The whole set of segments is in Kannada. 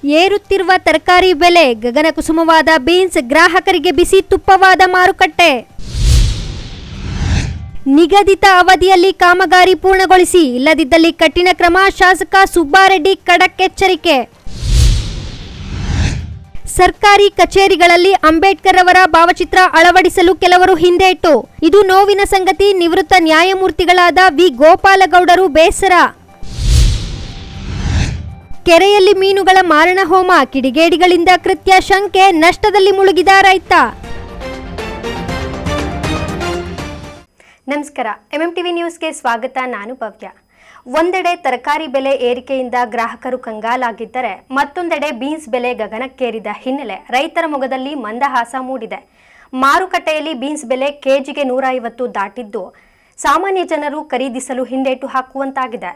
ಏರುತ್ತಿರುವ ತರಕಾರಿ ಬೆಲೆ, ಗಗನಕುಸುಮವಾದ ಬೀನ್ಸ್, ಗ್ರಾಹಕರಿಗೆ ಬಿಸಿ ತುಪ್ಪವಾದ ಮಾರುಕಟ್ಟೆ. ನಿಗದಿತ ಅವಧಿಯಲ್ಲಿ ಕಾಮಗಾರಿ ಪೂರ್ಣಗೊಳಿಸಿ, ಇಲ್ಲದಿದ್ದಲ್ಲಿ ಕಠಿಣ ಕ್ರಮ, ಶಾಸಕ ಸುಬ್ಬಾರೆಡ್ಡಿ ಖಡಕ್ ಎಚ್ಚರಿಕೆ. ಸರ್ಕಾರಿ ಕಚೇರಿಗಳಲ್ಲಿ ಅಂಬೇಡ್ಕರ್ ಅವರ ಭಾವಚಿತ್ರ ಅಳವಡಿಸಲು ಕೆಲವರು ಹಿಂದೇಟು. ಇದು ನೋವಿನ ಸಂಗತಿ. ನಿವೃತ್ತ ನ್ಯಾಯಮೂರ್ತಿಗಳಾದ ವಿ ಗೋಪಾಲಗೌಡರು ಬೇಸರ. ಕೆರೆಯಲ್ಲಿ ಮೀನುಗಳ ಮಾರಣ ಹೋಮ, ಕಿಡಿಗೇಡಿಗಳಿಂದ ಕೃತ್ಯ ಶಂಕೆ, ನಷ್ಟದಲ್ಲಿ ಮುಳುಗಿದ ರೈತ. ನಮಸ್ಕಾರ, ಎಂಎಂಟಿವಿ ನ್ಯೂಸ್ಗೆ ಸ್ವಾಗತ. ನಾನು ಭವ್ಯ. ಒಂದೆಡೆ ತರಕಾರಿ ಬೆಲೆ ಏರಿಕೆಯಿಂದ ಗ್ರಾಹಕರು ಕಂಗಾಲಾಗಿದ್ದರೆ, ಮತ್ತೊಂದೆಡೆ ಬೀನ್ಸ್ ಬೆಲೆ ಗಗನಕ್ಕೇರಿದ ಹಿನ್ನೆಲೆ ರೈತರ ಮೊಗದಲ್ಲಿ ಮಂದಹಾಸ ಮೂಡಿದೆ. ಮಾರುಕಟ್ಟೆಯಲ್ಲಿ ಬೀನ್ಸ್ ಬೆಲೆ ಕೆಜಿಗೆ 150 ದಾಟಿದ್ದು, ಸಾಮಾನ್ಯ ಜನರು ಖರೀದಿಸಲು ಹಿಂದೇಟು ಹಾಕುವಂತಾಗಿದೆ.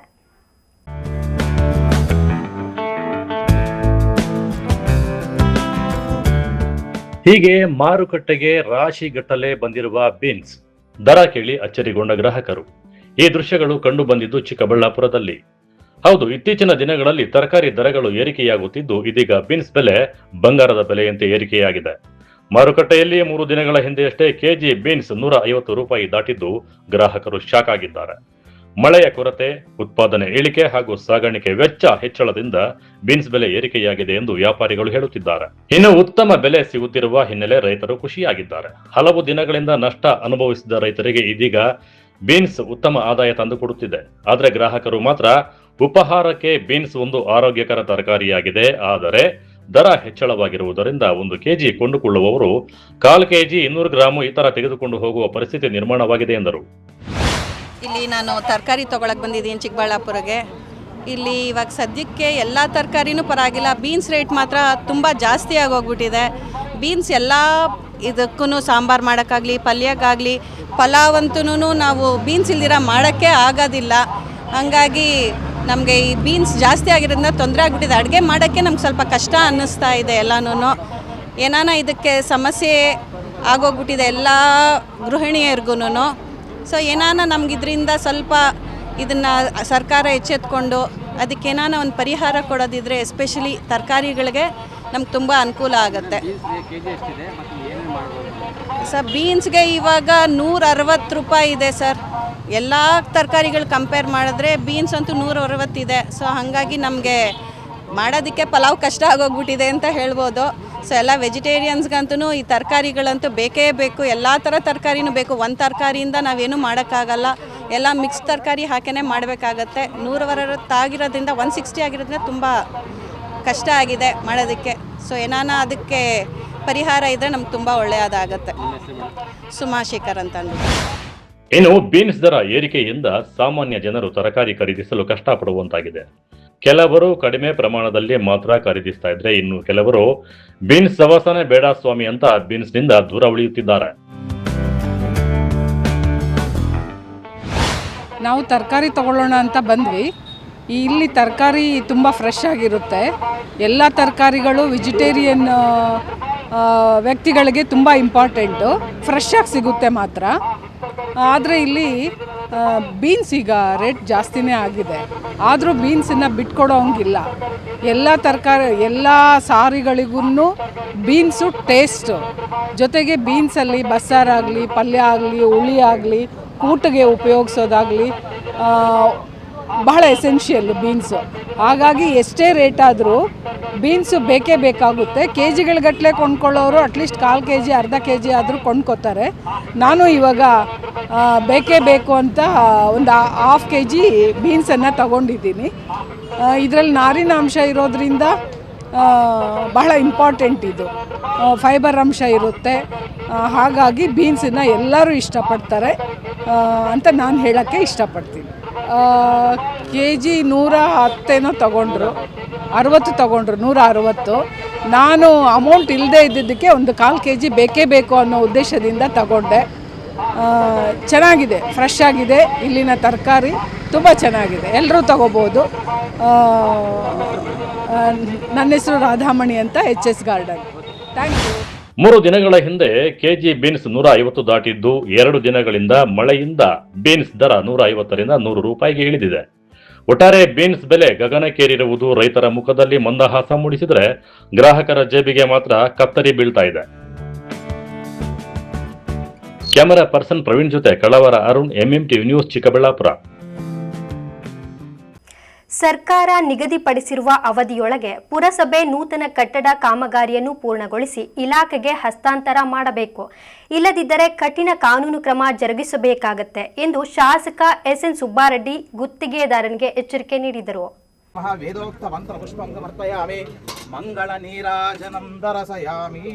ಹೀಗೆ ಮಾರುಕಟ್ಟೆಗೆ ರಾಶಿಗಟ್ಟಲೆ ಬಂದಿರುವ ಬೀನ್ಸ್ ದರ ಕೇಳಿ ಅಚ್ಚರಿಗೊಂಡ ಗ್ರಾಹಕರು. ಈ ದೃಶ್ಯಗಳು ಕಂಡು ಬಂದಿದ್ದು ಚಿಕ್ಕಬಳ್ಳಾಪುರದಲ್ಲಿ. ಹೌದು, ಇತ್ತೀಚಿನ ದಿನಗಳಲ್ಲಿ ತರಕಾರಿ ದರಗಳು ಏರಿಕೆಯಾಗುತ್ತಿದ್ದು, ಇದೀಗ ಬೀನ್ಸ್ ಬೆಲೆ ಬಂಗಾರದ ಬೆಲೆಯಂತೆ ಏರಿಕೆಯಾಗಿದೆ. ಮಾರುಕಟ್ಟೆಯಲ್ಲಿ 3 ದಿನಗಳ ಹಿಂದೆಯಷ್ಟೇ ಕೆಜಿ ಬೀನ್ಸ್ 150 ರೂಪಾಯಿ ದಾಟಿದ್ದು, ಗ್ರಾಹಕರು ಶಾಕ್ ಆಗಿದ್ದಾರೆ. ಮಳೆಯ ಕೊರತೆ, ಉತ್ಪಾದನೆ ಇಳಿಕೆ ಹಾಗೂ ಸಾಗಾಣಿಕೆ ವೆಚ್ಚ ಹೆಚ್ಚಳದಿಂದ ಬೀನ್ಸ್ ಬೆಲೆ ಏರಿಕೆಯಾಗಿದೆ ಎಂದು ವ್ಯಾಪಾರಿಗಳು ಹೇಳುತ್ತಿದ್ದಾರೆ. ಇನ್ನು ಉತ್ತಮ ಬೆಲೆ ಸಿಗುತ್ತಿರುವ ಹಿನ್ನೆಲೆ ರೈತರು ಖುಷಿಯಾಗಿದ್ದಾರೆ. ಹಲವು ದಿನಗಳಿಂದ ನಷ್ಟ ಅನುಭವಿಸಿದ ರೈತರಿಗೆ ಇದೀಗ ಬೀನ್ಸ್ ಉತ್ತಮ ಆದಾಯ ತಂದುಕೊಡುತ್ತಿದೆ. ಆದರೆ ಗ್ರಾಹಕರು ಮಾತ್ರ ಉಪಹಾರಕ್ಕೆ ಬೀನ್ಸ್ ಒಂದು ಆರೋಗ್ಯಕರ ತರಕಾರಿಯಾಗಿದೆ, ಆದರೆ ದರ ಹೆಚ್ಚಳವಾಗಿರುವುದರಿಂದ 1 ಕೆಜಿ ಕೊಂಡುಕೊಳ್ಳುವವರು 1/4 ಕೆಜಿ 200 ಗ್ರಾಂ ಈ ತರ ತೆಗೆದುಕೊಂಡು ಹೋಗುವ ಪರಿಸ್ಥಿತಿ ನಿರ್ಮಾಣವಾಗಿದೆ ಎಂದರು. ಇಲ್ಲಿ ನಾನು ತರಕಾರಿ ತೊಗೊಳಕ್ಕೆ ಬಂದಿದ್ದೀನಿ ಚಿಕ್ಕಬಳ್ಳಾಪುರಗೆ. ಇಲ್ಲಿ ಇವಾಗ ಸದ್ಯಕ್ಕೆ ಎಲ್ಲ ತರಕಾರಿನೂ ಪರವಾಗಿಲ್ಲ, ಬೀನ್ಸ್ ರೇಟ್ ಮಾತ್ರ ತುಂಬ ಜಾಸ್ತಿ ಆಗೋಗ್ಬಿಟ್ಟಿದೆ. ಬೀನ್ಸ್ ಎಲ್ಲ ಇದಕ್ಕೂ ಸಾಂಬಾರು ಮಾಡೋಕ್ಕಾಗಲಿ, ಪಲ್ಯಕ್ಕಾಗಲಿ, ಪಲಾವ್ ಅಂತೂ ನಾವು ಬೀನ್ಸ್ ಇಲ್ದಿರ ಮಾಡೋಕ್ಕೆ ಆಗೋದಿಲ್ಲ. ಹಾಗಾಗಿ ನಮಗೆ ಈ ಬೀನ್ಸ್ ಜಾಸ್ತಿ ಆಗಿರೋದ್ರಿಂದ ತೊಂದರೆ ಆಗಿಬಿಟ್ಟಿದೆ. ಅಡುಗೆ ಮಾಡೋಕ್ಕೆ ನಮ್ಗೆ ಸ್ವಲ್ಪ ಕಷ್ಟ ಅನ್ನಿಸ್ತಾ ಇದೆ. ಎಲ್ಲನೂ ಏನಾನ ಇದಕ್ಕೆ ಸಮಸ್ಯೆ ಆಗೋಗ್ಬಿಟ್ಟಿದೆ ಎಲ್ಲ ಗೃಹಿಣಿಯರಿಗೂ. ಸೊ ಏನಾನ ನಮಗಿದ್ರಿಂದ ಸ್ವಲ್ಪ ಇದನ್ನು ಸರ್ಕಾರ ಎಚ್ಚೆತ್ಕೊಂಡು ಅದಕ್ಕೇನಾನ ಒಂದು ಪರಿಹಾರ ಕೊಡೋದಿದ್ರೆ, ಎಸ್ಪೆಷಲಿ ತರಕಾರಿಗಳಿಗೆ ನಮ್ಗೆ ತುಂಬ ಅನುಕೂಲ ಆಗುತ್ತೆ. ಸರ್ ಬೀನ್ಸ್ಗೆ ಇವಾಗ 160 ರೂಪಾಯಿ ಇದೆ ಸರ್. ಎಲ್ಲ ತರಕಾರಿಗಳು ಕಂಪೇರ್ ಮಾಡಿದ್ರೆ ಬೀನ್ಸ್ ಅಂತೂ 160 ಇದೆ. ಸೊ ಹಾಗಾಗಿ ನಮಗೆ ಮಾಡೋದಕ್ಕೆ ಪಲಾವ್ ಕಷ್ಟ ಆಗೋಗ್ಬಿಟ್ಟಿದೆ ಅಂತ ಹೇಳ್ಬೋದು. ಸೊ ಎಲ್ಲ ವೆಜಿಟೇರಿಯನ್ಸ್ಗಂತೂ ಈ ತರಕಾರಿಗಳಂತೂ ಬೇಕೇ ಬೇಕು. ಎಲ್ಲ ಥರ ತರಕಾರಿನೂ ಬೇಕು. ಒಂದು ತರಕಾರಿಯಿಂದ ನಾವೇನು ಮಾಡೋಕ್ಕಾಗಲ್ಲ, ಎಲ್ಲ ಮಿಕ್ಸ್ ತರಕಾರಿ ಹಾಕೇ ಮಾಡಬೇಕಾಗತ್ತೆ. 160 ಆಗಿರೋದ್ರಿಂದ 160 ಆಗಿರೋದ್ರಿಂದ ತುಂಬ ಕಷ್ಟ ಆಗಿದೆ ಮಾಡೋದಕ್ಕೆ. ಸೊ ಏನಾನ ಅದಕ್ಕೆ ಪರಿಹಾರ ಇದ್ದರೆ ನಮ್ಗೆ ತುಂಬ ಒಳ್ಳೆಯದಾಗತ್ತೆ. ಸುಮಾಶೇಖರ್ ಅಂತ ಅಂದ್ಬಿಟ್ಟು. ಇನ್ನು ಬೀನ್ಸ್ ದರ ಏರಿಕೆಯಿಂದ ಸಾಮಾನ್ಯ ಜನರು ತರಕಾರಿ ಖರೀದಿಸಲು ಕಷ್ಟಪಡುವಂತಾಗಿದೆ. ಕೆಲವರು ಕಡಿಮೆ ಪ್ರಮಾಣದಲ್ಲಿ ಮಾತ್ರ ಖರೀದಿಸ್ತಾ ಇದ್ರೆ, ಇನ್ನು ಕೆಲವರು ಬೀನ್ಸ್ ಸವಸನೆ ಬೇಡ ಸ್ವಾಮಿ ಅಂತ ಬೀನ್ಸ್ನಿಂದ ದೂರ ಉಳಿಯುತ್ತಿದ್ದಾರೆ. ನಾವು ತರಕಾರಿ ತಗೊಳ್ಳೋಣ ಅಂತ ಬಂದ್ವಿ. ಇಲ್ಲಿ ತರಕಾರಿ ತುಂಬ ಫ್ರೆಶ್ ಆಗಿರುತ್ತೆ. ಎಲ್ಲ ತರಕಾರಿಗಳು ವೆಜಿಟೇರಿಯನ್ ವ್ಯಕ್ತಿಗಳಿಗೆ ತುಂಬ ಇಂಪಾರ್ಟೆಂಟು, ಫ್ರೆಶ್ ಆಗಿ ಸಿಗುತ್ತೆ ಮಾತ್ರ. ಆದರೆ ಇಲ್ಲಿ ಬೀನ್ಸ್ ಈಗ ರೇಟ್ ಜಾಸ್ತಿನೇ ಆಗಿದೆ. ಆದರೂ ಬೀನ್ಸನ್ನು ಬಿಟ್ಕೊಡೋ ಹಂಗಿಲ್ಲ. ಎಲ್ಲ ತರಕಾರಿ, ಎಲ್ಲ ಸಾರಿಗಳಿಗೂ ಬೀನ್ಸು ಟೇಸ್ಟು. ಜೊತೆಗೆ ಬೀನ್ಸಲ್ಲಿ ಬಸ್ಸಾರಾಗಲಿ, ಪಲ್ಯ ಆಗಲಿ, ಹುಳಿ ಆಗಲಿ, ಊಟಕ್ಕೆ ಉಪಯೋಗಿಸೋದಾಗಲಿ ಬಹಳ ಎಸೆನ್ಷಿಯಲ್ಲು ಬೀನ್ಸು. ಹಾಗಾಗಿ ಎಷ್ಟೇ ರೇಟ್ ಆದರೂ ಬೀನ್ಸು ಬೇಕೇ ಬೇಕಾಗುತ್ತೆ. ಕೆ ಜಿಗಳಗಟ್ಟಲೆ ಕೊಂಡ್ಕೊಳ್ಳೋರು ಅಟ್ಲೀಸ್ಟ್ 1/4 ಕೆಜಿ, ಅರ್ಧ ಕೆಜಿ ಆದರೂ ಕೊಂಡ್ಕೊತಾರೆ. ನಾನು ಇವಾಗ ಬೇಕೇ ಬೇಕು ಅಂತ ಒಂದು 1/2 ಕೆಜಿ ಬೀನ್ಸನ್ನು ತಗೊಂಡಿದ್ದೀನಿ. ಇದರಲ್ಲಿ ನಾರಿನಾಂಶ ಇರೋದ್ರಿಂದ ಬಹಳ ಇಂಪಾರ್ಟೆಂಟ್. ಇದು ಫೈಬರ್ ಅಂಶ ಇರುತ್ತೆ. ಹಾಗಾಗಿ ಬೀನ್ಸನ್ನು ಎಲ್ಲರೂ ಇಷ್ಟಪಡ್ತಾರೆ ಅಂತ ನಾನು ಹೇಳೋಕ್ಕೆ ಇಷ್ಟಪಡ್ತೀನಿ. ಕೆ ಜಿ 110 ತಗೊಂಡ್ರು, 60 ತಗೊಂಡ್ರು, 160. ನಾನು ಅಮೌಂಟ್ ಇಲ್ಲದೆ ಇದ್ದಿದ್ದಕ್ಕೆ ಒಂದು 1/4 ಕೆಜಿ ಬೇಕೇ ಬೇಕು ಅನ್ನೋ ಉದ್ದೇಶದಿಂದ ತಗೊಂಡೆ. ಚೆನ್ನಾಗಿದೆ, ಫ್ರೆಶ್ ಆಗಿದೆ. ಇಲ್ಲಿನ ತರಕಾರಿ ತುಂಬ ಚೆನ್ನಾಗಿದೆ, ಎಲ್ಲರೂ ತಗೋಬೋದು. ನನ್ನ ಹೆಸರು ರಾಧಾಮಣಿ ಅಂತ, HS ಗಾರ್ಡನ್. Thank you. 3 ದಿನಗಳ ಹಿಂದೆ ಕೆಜಿ ಬೀನ್ಸ್ 150 ದಾಟಿದ್ದು, 2 ದಿನಗಳಿಂದ ಮಳೆಯಿಂದ ಬೀನ್ಸ್ ದರ 150ರಿಂದ 100 ರೂಪಾಯಿಗೆ ಇಳಿದಿದೆ. ಒಟ್ಟಾರೆ ಬೀನ್ಸ್ ಬೆಲೆ ಗಗನಕ್ಕೇರಿರುವುದು ರೈತರ ಮುಖದಲ್ಲಿ ಮಂದಹಾಸ ಮೂಡಿಸಿದರೆ ಗ್ರಾಹಕರ ಜೇಬಿಗೆ ಮಾತ್ರ ಕತ್ತರಿ ಬೀಳ್ತಾ ಇದೆ. ಕ್ಯಾಮರಾ ಪರ್ಸನ್ ಪ್ರವೀಣ್ ಜೊತೆ ಕಳವರ ಅರುಣ್, ಎಂಎಂಟಿವಿ ನ್ಯೂಸ್, ಚಿಕ್ಕಬಳ್ಳಾಪುರ. ಸರ್ಕಾರ ನಿಗದಿಪಡಿಸಿರುವ ಅವಧಿಯೊಳಗೆ ಪುರಸಭೆ ನೂತನ ಕಟ್ಟಡ ಕಾಮಗಾರಿಯನ್ನು ಪೂರ್ಣಗೊಳಿಸಿ ಇಲಾಖೆಗೆ ಹಸ್ತಾಂತರ ಮಾಡಬೇಕು. ಇಲ್ಲದಿದ್ದರೆ ಕಠಿಣ ಕಾನೂನು ಕ್ರಮ ಜರುಗಿಸಬೇಕಾಗುತ್ತೆ ಎಂದು ಶಾಸಕ ಎಸ್ಎನ್ ಸುಬ್ಬಾರೆಡ್ಡಿ ಗುತ್ತಿಗೆದಾರನಿಗೆ ಎಚ್ಚರಿಕೆ ನೀಡಿದರು. ವೇದೋಕ್ತ ಮಂತ್ರ ಪುಷ್ಪಂ ಸಮರ್ಪಯಾಮಿ ಮಂಗಳ ನೀರಾಜನಂ ದರಸಯಾಮಿ.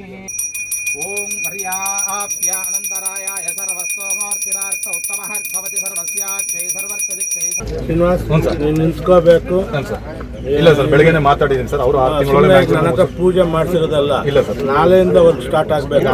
ಓಂ ಪರ್ಯಾಪ್ಯಾನಂತರಾಯ ಸರ್ವಸ್ವಮೂರ್ತಿರಾರ್ಥ ಉತ್ತಮಃ ಭವತಿ ಸರ್ವಸ್ಯಾಕ್ಷೇ ಸರ್ವರ್ಕದಿಕ್ಷೇ. ಶ್ರೀನಿವಾಸ್ ನಿಲ್ಸ್ಕೋಬೇಕು. ಇಲ್ಲ ಸರ್, ಬೆಳಗ್ಗೆನೆ ಮಾತಾಡಿದ್ದೀನಿ ಸರ್. ಅವರು 6 ತಿಂಗಳೊಳಗೆ ಪೂಜೆ ಮಾಡಿಸಿರೋದಲ್ಲ. ಇಲ್ಲ ಸರ್, ನಾಳೆಯಿಂದ ವರ್ಕ್ ಸ್ಟಾರ್ಟ್ ಆಗಬೇಕು.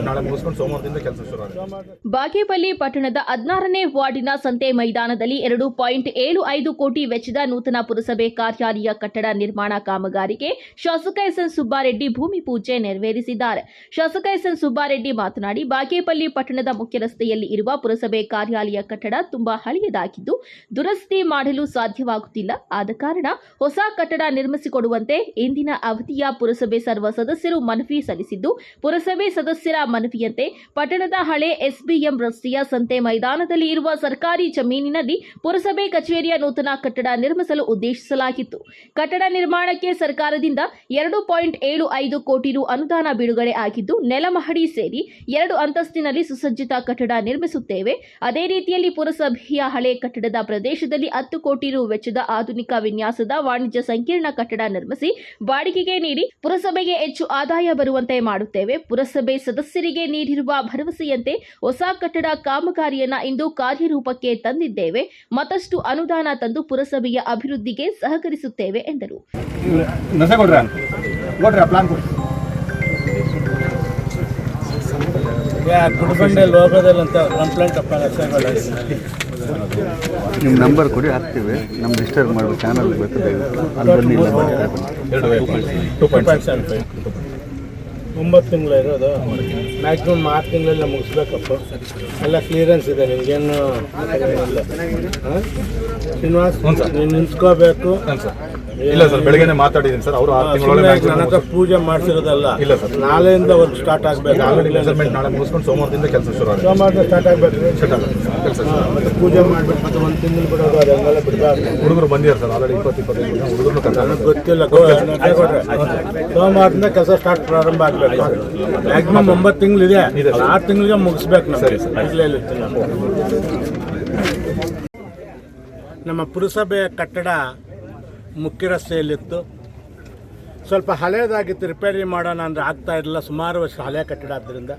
ನಾಳೆ ಮುಗಿಸ್ಕೊಂಡು ಸೋಮವಾರದಿಂದ ಕೆಲಸ ಶುರು ಆಗುತ್ತೆ. ಬಾಗೇಪಲ್ಲಿ ಪಟ್ಟಣದ 16ನೇ ವಾರ್ಡಿನ ಸಂತೆ ಮೈದಾನದಲ್ಲಿ 2.75 ಕೋಟಿ ವೆಚ್ಚದ ನೂತನ ಪುರಸಭೆ ಕಾರ್ಯಾಲಯ ಕಟ್ಟಡ ನಿರ್ಮಾಣ ಕಾಮಗಾರಿಗೆ ಶಾಸಕ ಎಸ್ಎನ್ ಸುಬ್ಬಾರೆಡ್ಡಿ ಭೂಮಿ ಪೂಜೆ ನೆರವೇರಿಸಿದ್ದಾರೆ. ಶಾಸಕ ಎಸ್ಎನ್ ಸುಬ್ಬಾರೆಡ್ಡಿ ಮಾತನಾಡಿ, ಬಾಗೇಪಲ್ಲಿ ಪಟ್ಟಣದ ಮುಖ್ಯ ರಸ್ತೆಯಲ್ಲಿ ಇರುವ ಪುರಸಭೆ ಕಾರ್ಯಾಲಯ ಕಟ್ಟಡ ತುಂಬಾ ಹಳೆಯದಾಗಿದ್ದು ದುರಸ್ತಿ ಮಾಡಲು ಸಾಧ್ಯವಾಗುತ್ತಿಲ್ಲ. ಆದ ಕಾರಣ ಹೊಸ ಕಟ್ಟಡ ನಿರ್ಮಿಸಿಕೊಡುವಂತೆ ಇಂದಿನ ಅವಧಿಯ ಪುರಸಭೆ ಸರ್ವ ಸದಸ್ಯರು ಮನವಿ ಸಲ್ಲಿಸಿದ್ದು, ಪುರಸಭೆ ಸದಸ್ಯರ ಮನವಿಯಂತೆ ಪಟ್ಟಣದ ಹಳೆ ಎಸ್ಬಿಎಂ ರಸ್ತೆಯ ಸಂತೆ ಮೈದಾನದಲ್ಲಿ ಇರುವ ಸರ್ಕಾರಿ ಜಮೀನಿನಲ್ಲಿ ಪುರಸಭೆ ಕಚೇರಿಯ ನೂತನ ಕಟ್ಟಡ ನಿರ್ಮಿಸಲು ಉದ್ದೇಶಿಸಲಾಗಿತ್ತು. ಕಟ್ಟಡ ನಿರ್ಮಾಣಕ್ಕೆ ಸರ್ಕಾರದಿಂದ 2.75 ಕೋಟಿ ರು ಅನುದಾನ ಬಿಡುಗಡೆ ಆಗಿದ್ದು, ನೆಲಮಹಡಿ ಸೇರಿ 2 ಅಂತಸ್ತಿನಲ್ಲಿ ಸುಸಜ್ಜಿತ ಕಟ್ಟಡ ನಿರ್ಮಿಸುತ್ತೇವೆ. ಅದೇ ರೀತಿಯಲ್ಲಿ ಪುರಸಭೆಯ ಹಳೆ ಕಟ್ಟಡದ ಪ್ರದೇಶದಲ್ಲಿ 10 ಕೋಟಿ ರು ವೆಚ್ಚದ ಆಧುನಿಕ ವಿನ್ಯಾಸದ ವಾಣಿಜ್ಯ ಸಂಕೀರ್ಣ ಕಟ್ಟಡ ನಿರ್ಮಿಸಿ ಬಾಡಿಗೆಗೆ ನೀಡಿ ಪುರಸಭೆಗೆ ಹೆಚ್ಚು ಆದಾಯ ಬರುವಂತೆ ಮಾಡುತ್ತೇವೆ. ಪುರಸಭೆ ಸದಸ್ಯರಿಗೆ ನೀಡಿರುವ ಭರವಸೆಯಂತೆ ಹೊಸ ಕಟ್ಟಡ ಕಾಮಗಾರಿಯನ್ನ ಇಂದು ಕಾರ್ಯರೂಪಕ್ಕೆ ತಂದಿದ್ದೇವೆ. ಮತ್ತಷ್ಟು ಅನುದಾನ ತಂದು ಪುರಸಭೆಯ ಅಭಿವೃದ್ಧಿಗೆ ಸಹಕರಿಸುತ್ತೇವೆ ಎಂದರು. ಗುಡಿಬಂಡೆ ಲೋಗೋದಲ್ಲಂತ ಕಂಪ್ಲೇಂಟ್ ನಿಮ್ಮ ನಂಬರ್ ಕೊಡಿ, ಹಾಕ್ತೀವಿ. ನಮ್ಮ ರಿಜಿಸ್ಟರ್ ಮಾಡೋ ಚಾನಲ್ ಬೇಕು, ಅಲ್ಲಿ ಬನ್ನಿ. 2.75 9 ತಿಂಗಳು ಇರೋದು. ಮ್ಯಾಕ್ಸಿಮಮ್ 6 ತಿಂಗಳೆಲ್ಲ ಮುಗಿಸ್ಬೇಕಪ್ಪ. ಎಲ್ಲ ಕ್ಲಿಯರೆನ್ಸ್ ಇದೆ, ನಿಮಗೇನು ಶ್ರೀನಿವಾಸ್ ನೀನು ನಿಲ್ಸ್ಕೋಬೇಕು. ಇಲ್ಲ ಸರ್, ಬೆಳಗ್ಗೆನೆ ಮಾತಾಡಿದ್ದೀನಿ ಸರ್. ಅವರು 6 ತಿಂಗಳೊಳಗೆ ಪೂಜೆ ಮಾಡಿಸಿರೋದಲ್ಲ. ಇಲ್ಲ ಸರ್, ನಾಳೆಯಿಂದ ವರ್ಕ್ ಸ್ಟಾರ್ಟ್ ಆಗಬೇಕು. ನಾಳೆ ಮುಗಿಸ್ಕೊಂಡು ಸೋಮವಾರದಿಂದ ಕೆಲಸ ಶುರು ಆಗುತ್ತೆ. ಸೋಮವಾರ ಸ್ಟಾರ್ಟ್ ಆಗಬೇಕು. ಮತ್ತೆ ಪೂಜೆ ಮಾಡ್ಬೇಕು. ಮತ್ತೆ 1 ತಿಂಗಳು ಬಿಡೋದು, ಅದೆಲ್ಲ ಬಿಡಬಾರ್ದು. ಹುಡುಗರು ಬಂದಿದ್ದಾರೆ ಸರ್, ಆಲ್ರೆಡಿ 20-25 ಜನ ಹುಡುಗರು. ನನಗೆ ಗೊತ್ತಿಲ್ಲ. ಸೋಮವಾರದಿಂದ ಕೆಲಸ ಸ್ಟಾರ್ಟ್ ಪ್ರಾರಂಭ ಆಗಬೇಕು. ಮ್ಯಾಕ್ಸಿಮಮ್ 9 ತಿಂಗಳಿದೆ. 6 ತಿಂಗಳಿಗೆ ಮುಗಿಸ್ಬೇಕು ನಾವು. ಸರಿ ಸರ್. ನಮ್ಮ ಪುರಸಭೆಯ ಕಟ್ಟಡ ಮುಖ್ಯ ರಸ್ತೆಯಲ್ಲಿತ್ತು. ಸ್ವಲ್ಪ ಹಳೆಯದಾಗಿತ್ತು, ರಿಪೇರಿ ಮಾಡೋಣ ಅಂದರೆ ಆಗ್ತಾ ಇರಲಿಲ್ಲ. ಸುಮಾರು ವರ್ಷ ಹಳೆಯ ಕಟ್ಟಡ ಆದ್ದರಿಂದ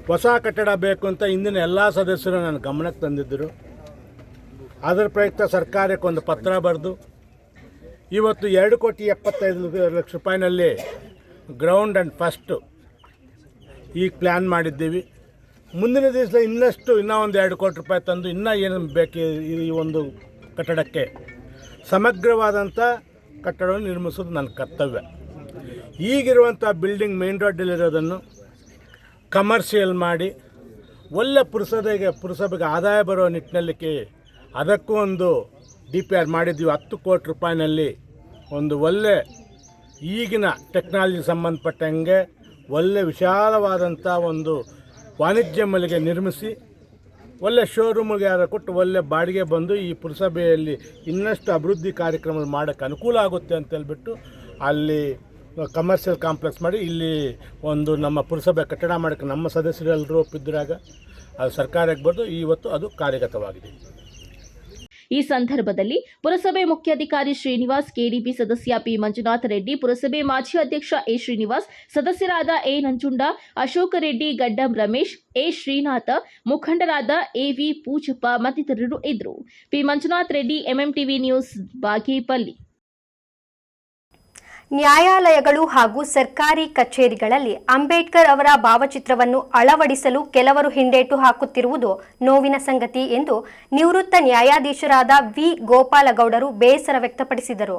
ಹೊಸ ಕಟ್ಟಡ ಬೇಕು ಅಂತ ಇಂದಿನ ಎಲ್ಲ ಸದಸ್ಯರು ನನ್ನ ಗಮನಕ್ಕೆ ತಂದಿದ್ದರು. ಅದರ ಪ್ರಯುಕ್ತ ಸರ್ಕಾರಕ್ಕೆ ಒಂದು ಪತ್ರ ಬರೆದು ಇವತ್ತು 2,75,00,000 ರೂಪಾಯಿನಲ್ಲಿ ಗ್ರೌಂಡ್ ಆ್ಯಂಡ್ ಫಸ್ಟು ಈಗ ಪ್ಲ್ಯಾನ್ ಮಾಡಿದ್ದೀವಿ. ಮುಂದಿನ ದಿವಸ ಇನ್ನೂ ಒಂದು 2 ಕೋಟಿ ರೂಪಾಯಿ ತಂದು ಇನ್ನೂ ಏನು ಬೇಕು ಈ ಒಂದು ಕಟ್ಟಡಕ್ಕೆ ಸಮಗ್ರವಾದಂಥ ಕಟ್ಟಡವನ್ನು ನಿರ್ಮಿಸೋದು ನನ್ನ ಕರ್ತವ್ಯ. ಈಗಿರುವಂಥ ಬಿಲ್ಡಿಂಗ್ ಮೇನ್ ರೋಡಲ್ಲಿರೋದನ್ನು ಕಮರ್ಷಿಯಲ್ ಮಾಡಿ ಒಳ್ಳೆ ಪುರಸಭೆಗೆ ಆದಾಯ ಬರೋ ನಿಟ್ಟಿನಲ್ಲಿ ಅದಕ್ಕೂ ಒಂದು DPR ಮಾಡಿದ್ವಿ. 10 ಕೋಟಿ ರೂಪಾಯಿನಲ್ಲಿ ಒಂದು ಒಳ್ಳೆ ಈಗಿನ ಟೆಕ್ನಾಲಜಿ ಸಂಬಂಧಪಟ್ಟಂಗೆ ಒಳ್ಳೆ ವಿಶಾಲವಾದಂಥ ಒಂದು ವಾಣಿಜ್ಯ ಮಳಿಗೆ ನಿರ್ಮಿಸಿ ಒಳ್ಳೆ ಶೋರೂಮ್ಗೆ ಯಾರು ಕೊಟ್ಟು ಒಳ್ಳೆ ಬಾಡಿಗೆ ಬಂದು ಈ ಪುರಸಭೆಯಲ್ಲಿ ಇನ್ನಷ್ಟು ಅಭಿವೃದ್ಧಿ ಕಾರ್ಯಕ್ರಮ ಮಾಡೋಕ್ಕೆ ಅನುಕೂಲ ಆಗುತ್ತೆ ಅಂತೇಳ್ಬಿಟ್ಟು ಅಲ್ಲಿ ಕಮರ್ಷಿಯಲ್ ಕಾಂಪ್ಲೆಕ್ಸ್ ಮಾಡಿ ಇಲ್ಲಿ ಒಂದು ನಮ್ಮ ಪುರಸಭೆ ಕಟ್ಟಡ ಮಾಡೋಕ್ಕೆ ನಮ್ಮ ಸದಸ್ಯರೆಲ್ಲರೂ ಒಪ್ಪಿದ್ರಾಗ ಅದು ಸರ್ಕಾರಕ್ಕೆ ಬಂದು ಇವತ್ತು ಅದು ಕಾರ್ಯಗತವಾಗಿದೆ. ಈ ಸಂದರ್ಭದಲ್ಲಿ ಪುರಸಭೆ ಮುಖ್ಯಾಧಿಕಾರಿ ಶ್ರೀನಿವಾಸ್, ಕೆಡಿಪಿ ಸದಸ್ಯ ಪಿ ಮಂಜುನಾಥ ರೆಡ್ಡಿ, ಪುರಸಭೆ ಮಾಜಿ ಅಧ್ಯಕ್ಷ ಎ ಶ್ರೀನಿವಾಸ್, ಸದಸ್ಯರಾದ ಎ ನಂಜುಂಡ, ಅಶೋಕ ರೆಡ್ಡಿ, ಗಡ್ಡಂ ರಮೇಶ್, ಎ ಶ್ರೀನಾಥ, ಮುಖಂಡರಾದ ಎವಿ ಪೂಜಪ್ಪ ಮತ್ತಿತರರು ಇದ್ದರು. P Manjunatha Reddy, MMTV news, Bagepalli. ನ್ಯಾಯಾಲಯಗಳು ಹಾಗೂ ಸರ್ಕಾರಿ ಕಚೇರಿಗಳಲ್ಲಿ ಅಂಬೇಡ್ಕರ್ ಅವರ ಭಾವಚಿತ್ರವನ್ನು ಅಳವಡಿಸಲು ಕೆಲವರು ಹಿಂದೇಟು ಹಾಕುತ್ತಿರುವುದು ನೋವಿನ ಸಂಗತಿ ಎಂದು ನಿವೃತ್ತ ನ್ಯಾಯಾಧೀಶರಾದ ವಿ ಗೋಪಾಲಗೌಡರು ಬೇಸರ ವ್ಯಕ್ತಪಡಿಸಿದರು.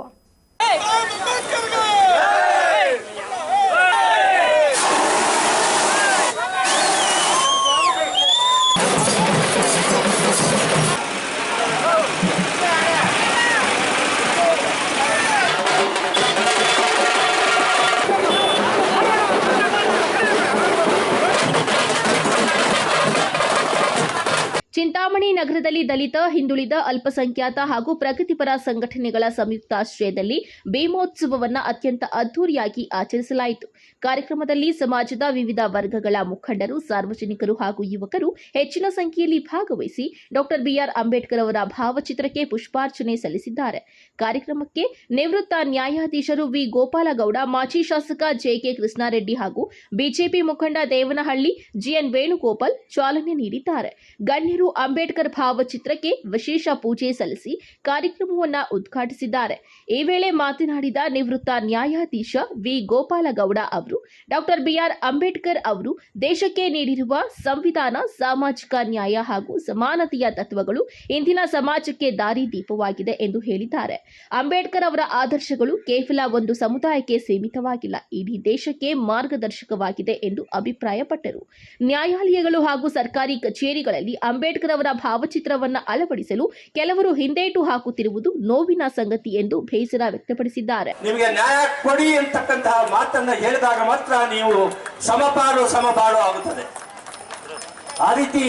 ನಗರದಲ್ಲಿ ದಲಿತ, ಹಿಂದುಳಿದ, ಅಲ್ಪಸಂಖ್ಯಾತ ಹಾಗೂ ಪ್ರಗತಿಪರ ಸಂಘಟನೆಗಳ ಸಂಯುಕ್ತಾಶ್ರಯದಲ್ಲಿ ಭೀಮೋತ್ಸವವನ್ನು ಅತ್ಯಂತ ಅದ್ದೂರಿಯಾಗಿ ಆಚರಿಸಲಾಯಿತು. ಕಾರ್ಯಕ್ರಮದಲ್ಲಿ ಸಮಾಜದ ವಿವಿಧ ವರ್ಗಗಳ ಮುಖಂಡರು, ಸಾರ್ವಜನಿಕರು ಹಾಗೂ ಯುವಕರು ಹೆಚ್ಚಿನ ಸಂಖ್ಯೆಯಲ್ಲಿ ಭಾಗವಹಿಸಿ ಡಾಕ್ಟರ್ ಬಿಆರ್ ಅಂಬೇಡ್ಕರ್ ಅವರ ಭಾವಚಿತ್ರಕ್ಕೆ ಪುಷ್ಪಾರ್ಚನೆ ಸಲ್ಲಿಸಿದ್ದಾರೆ. ಕಾರ್ಯಕ್ರಮಕ್ಕೆ ನಿವೃತ್ತ ನ್ಯಾಯಾಧೀಶರು ವಿ ಗೋಪಾಲಗೌಡ, ಮಾಜಿ ಶಾಸಕ ಜೆಕೆ ಕೃಷ್ಣಾರೆಡ್ಡಿ ಹಾಗೂ ಬಿಜೆಪಿ ಮುಖಂಡ ದೇವನಹಳ್ಳಿ ಜಿಎನ್ ವೇಣುಗೋಪಾಲ್ ಚಾಲನೆ ನೀಡಿದ್ದಾರೆ. ಗಣ್ಯರು ಅಂಬೇಡ್ಕರ್ ಭಾವಚಿತ್ರಕ್ಕೆ ವಿಶೇಷ ಪೂಜೆ ಸಲ್ಲಿಸಿ ಕಾರ್ಯಕ್ರಮವನ್ನು ಉದ್ಘಾಟಿಸಿದ್ದಾರೆ. ಈ ವೇಳೆ ಮಾತನಾಡಿದ ನಿವೃತ್ತ ನ್ಯಾಯಾಧೀಶ ವಿ ಗೋಪಾಲಗೌಡ ಅವರು, ಡಾಕ್ಟರ್ ಬಿಆರ್ ಅಂಬೇಡ್ಕರ್ ಅವರು ದೇಶಕ್ಕೆ ನೀಡಿರುವ ಸಂವಿಧಾನ, ಸಾಮಾಜಿಕ ನ್ಯಾಯ ಹಾಗೂ ಸಮಾನತೆಯ ತತ್ವಗಳು ಇಂದಿನ ಸಮಾಜಕ್ಕೆ ದಾರಿದೀಪವಾಗಿದೆ ಎಂದು ಹೇಳಿದ್ದಾರೆ. ಅಂಬೇಡ್ಕರ್ ಅವರ ಆದರ್ಶಗಳು ಕೇವಲ ಒಂದು ಸಮುದಾಯಕ್ಕೆ ಸೀಮಿತವಾಗಿಲ್ಲ, ಇಡೀ ದೇಶಕ್ಕೆ ಮಾರ್ಗದರ್ಶಕವಾಗಿದೆ ಎಂದು ಅಭಿಪ್ರಾಯಪಟ್ಟರು. ನ್ಯಾಯಾಲಯಗಳು ಹಾಗೂ ಸರ್ಕಾರಿ ಕಚೇರಿಗಳಲ್ಲಿ ಅಂಬೇಡ್ಕರ್ ಅವರ ಭಾವಚಿತ್ರವನ್ನು ಅಳವಡಿಸಲು ಕೆಲವರು ಹಿಂದೇಟು ಹಾಕುತ್ತಿರುವುದು ನೋವಿನ ಸಂಗತಿ ಎಂದು ಬೇಸರ ವ್ಯಕ್ತಪಡಿಸಿದ್ದಾರೆ. ನಿಮಗೆ ನ್ಯಾಯ ಕೊಡಿ ಅಂತಕ್ಕಂತಹ ಮಾತನ್ನ ಹೇಳಿದಾಗ ಮಾತ್ರ ನೀವು ಸಮಪಾಲು ಆಗುತ್ತದೆ. ಆ ರೀತಿ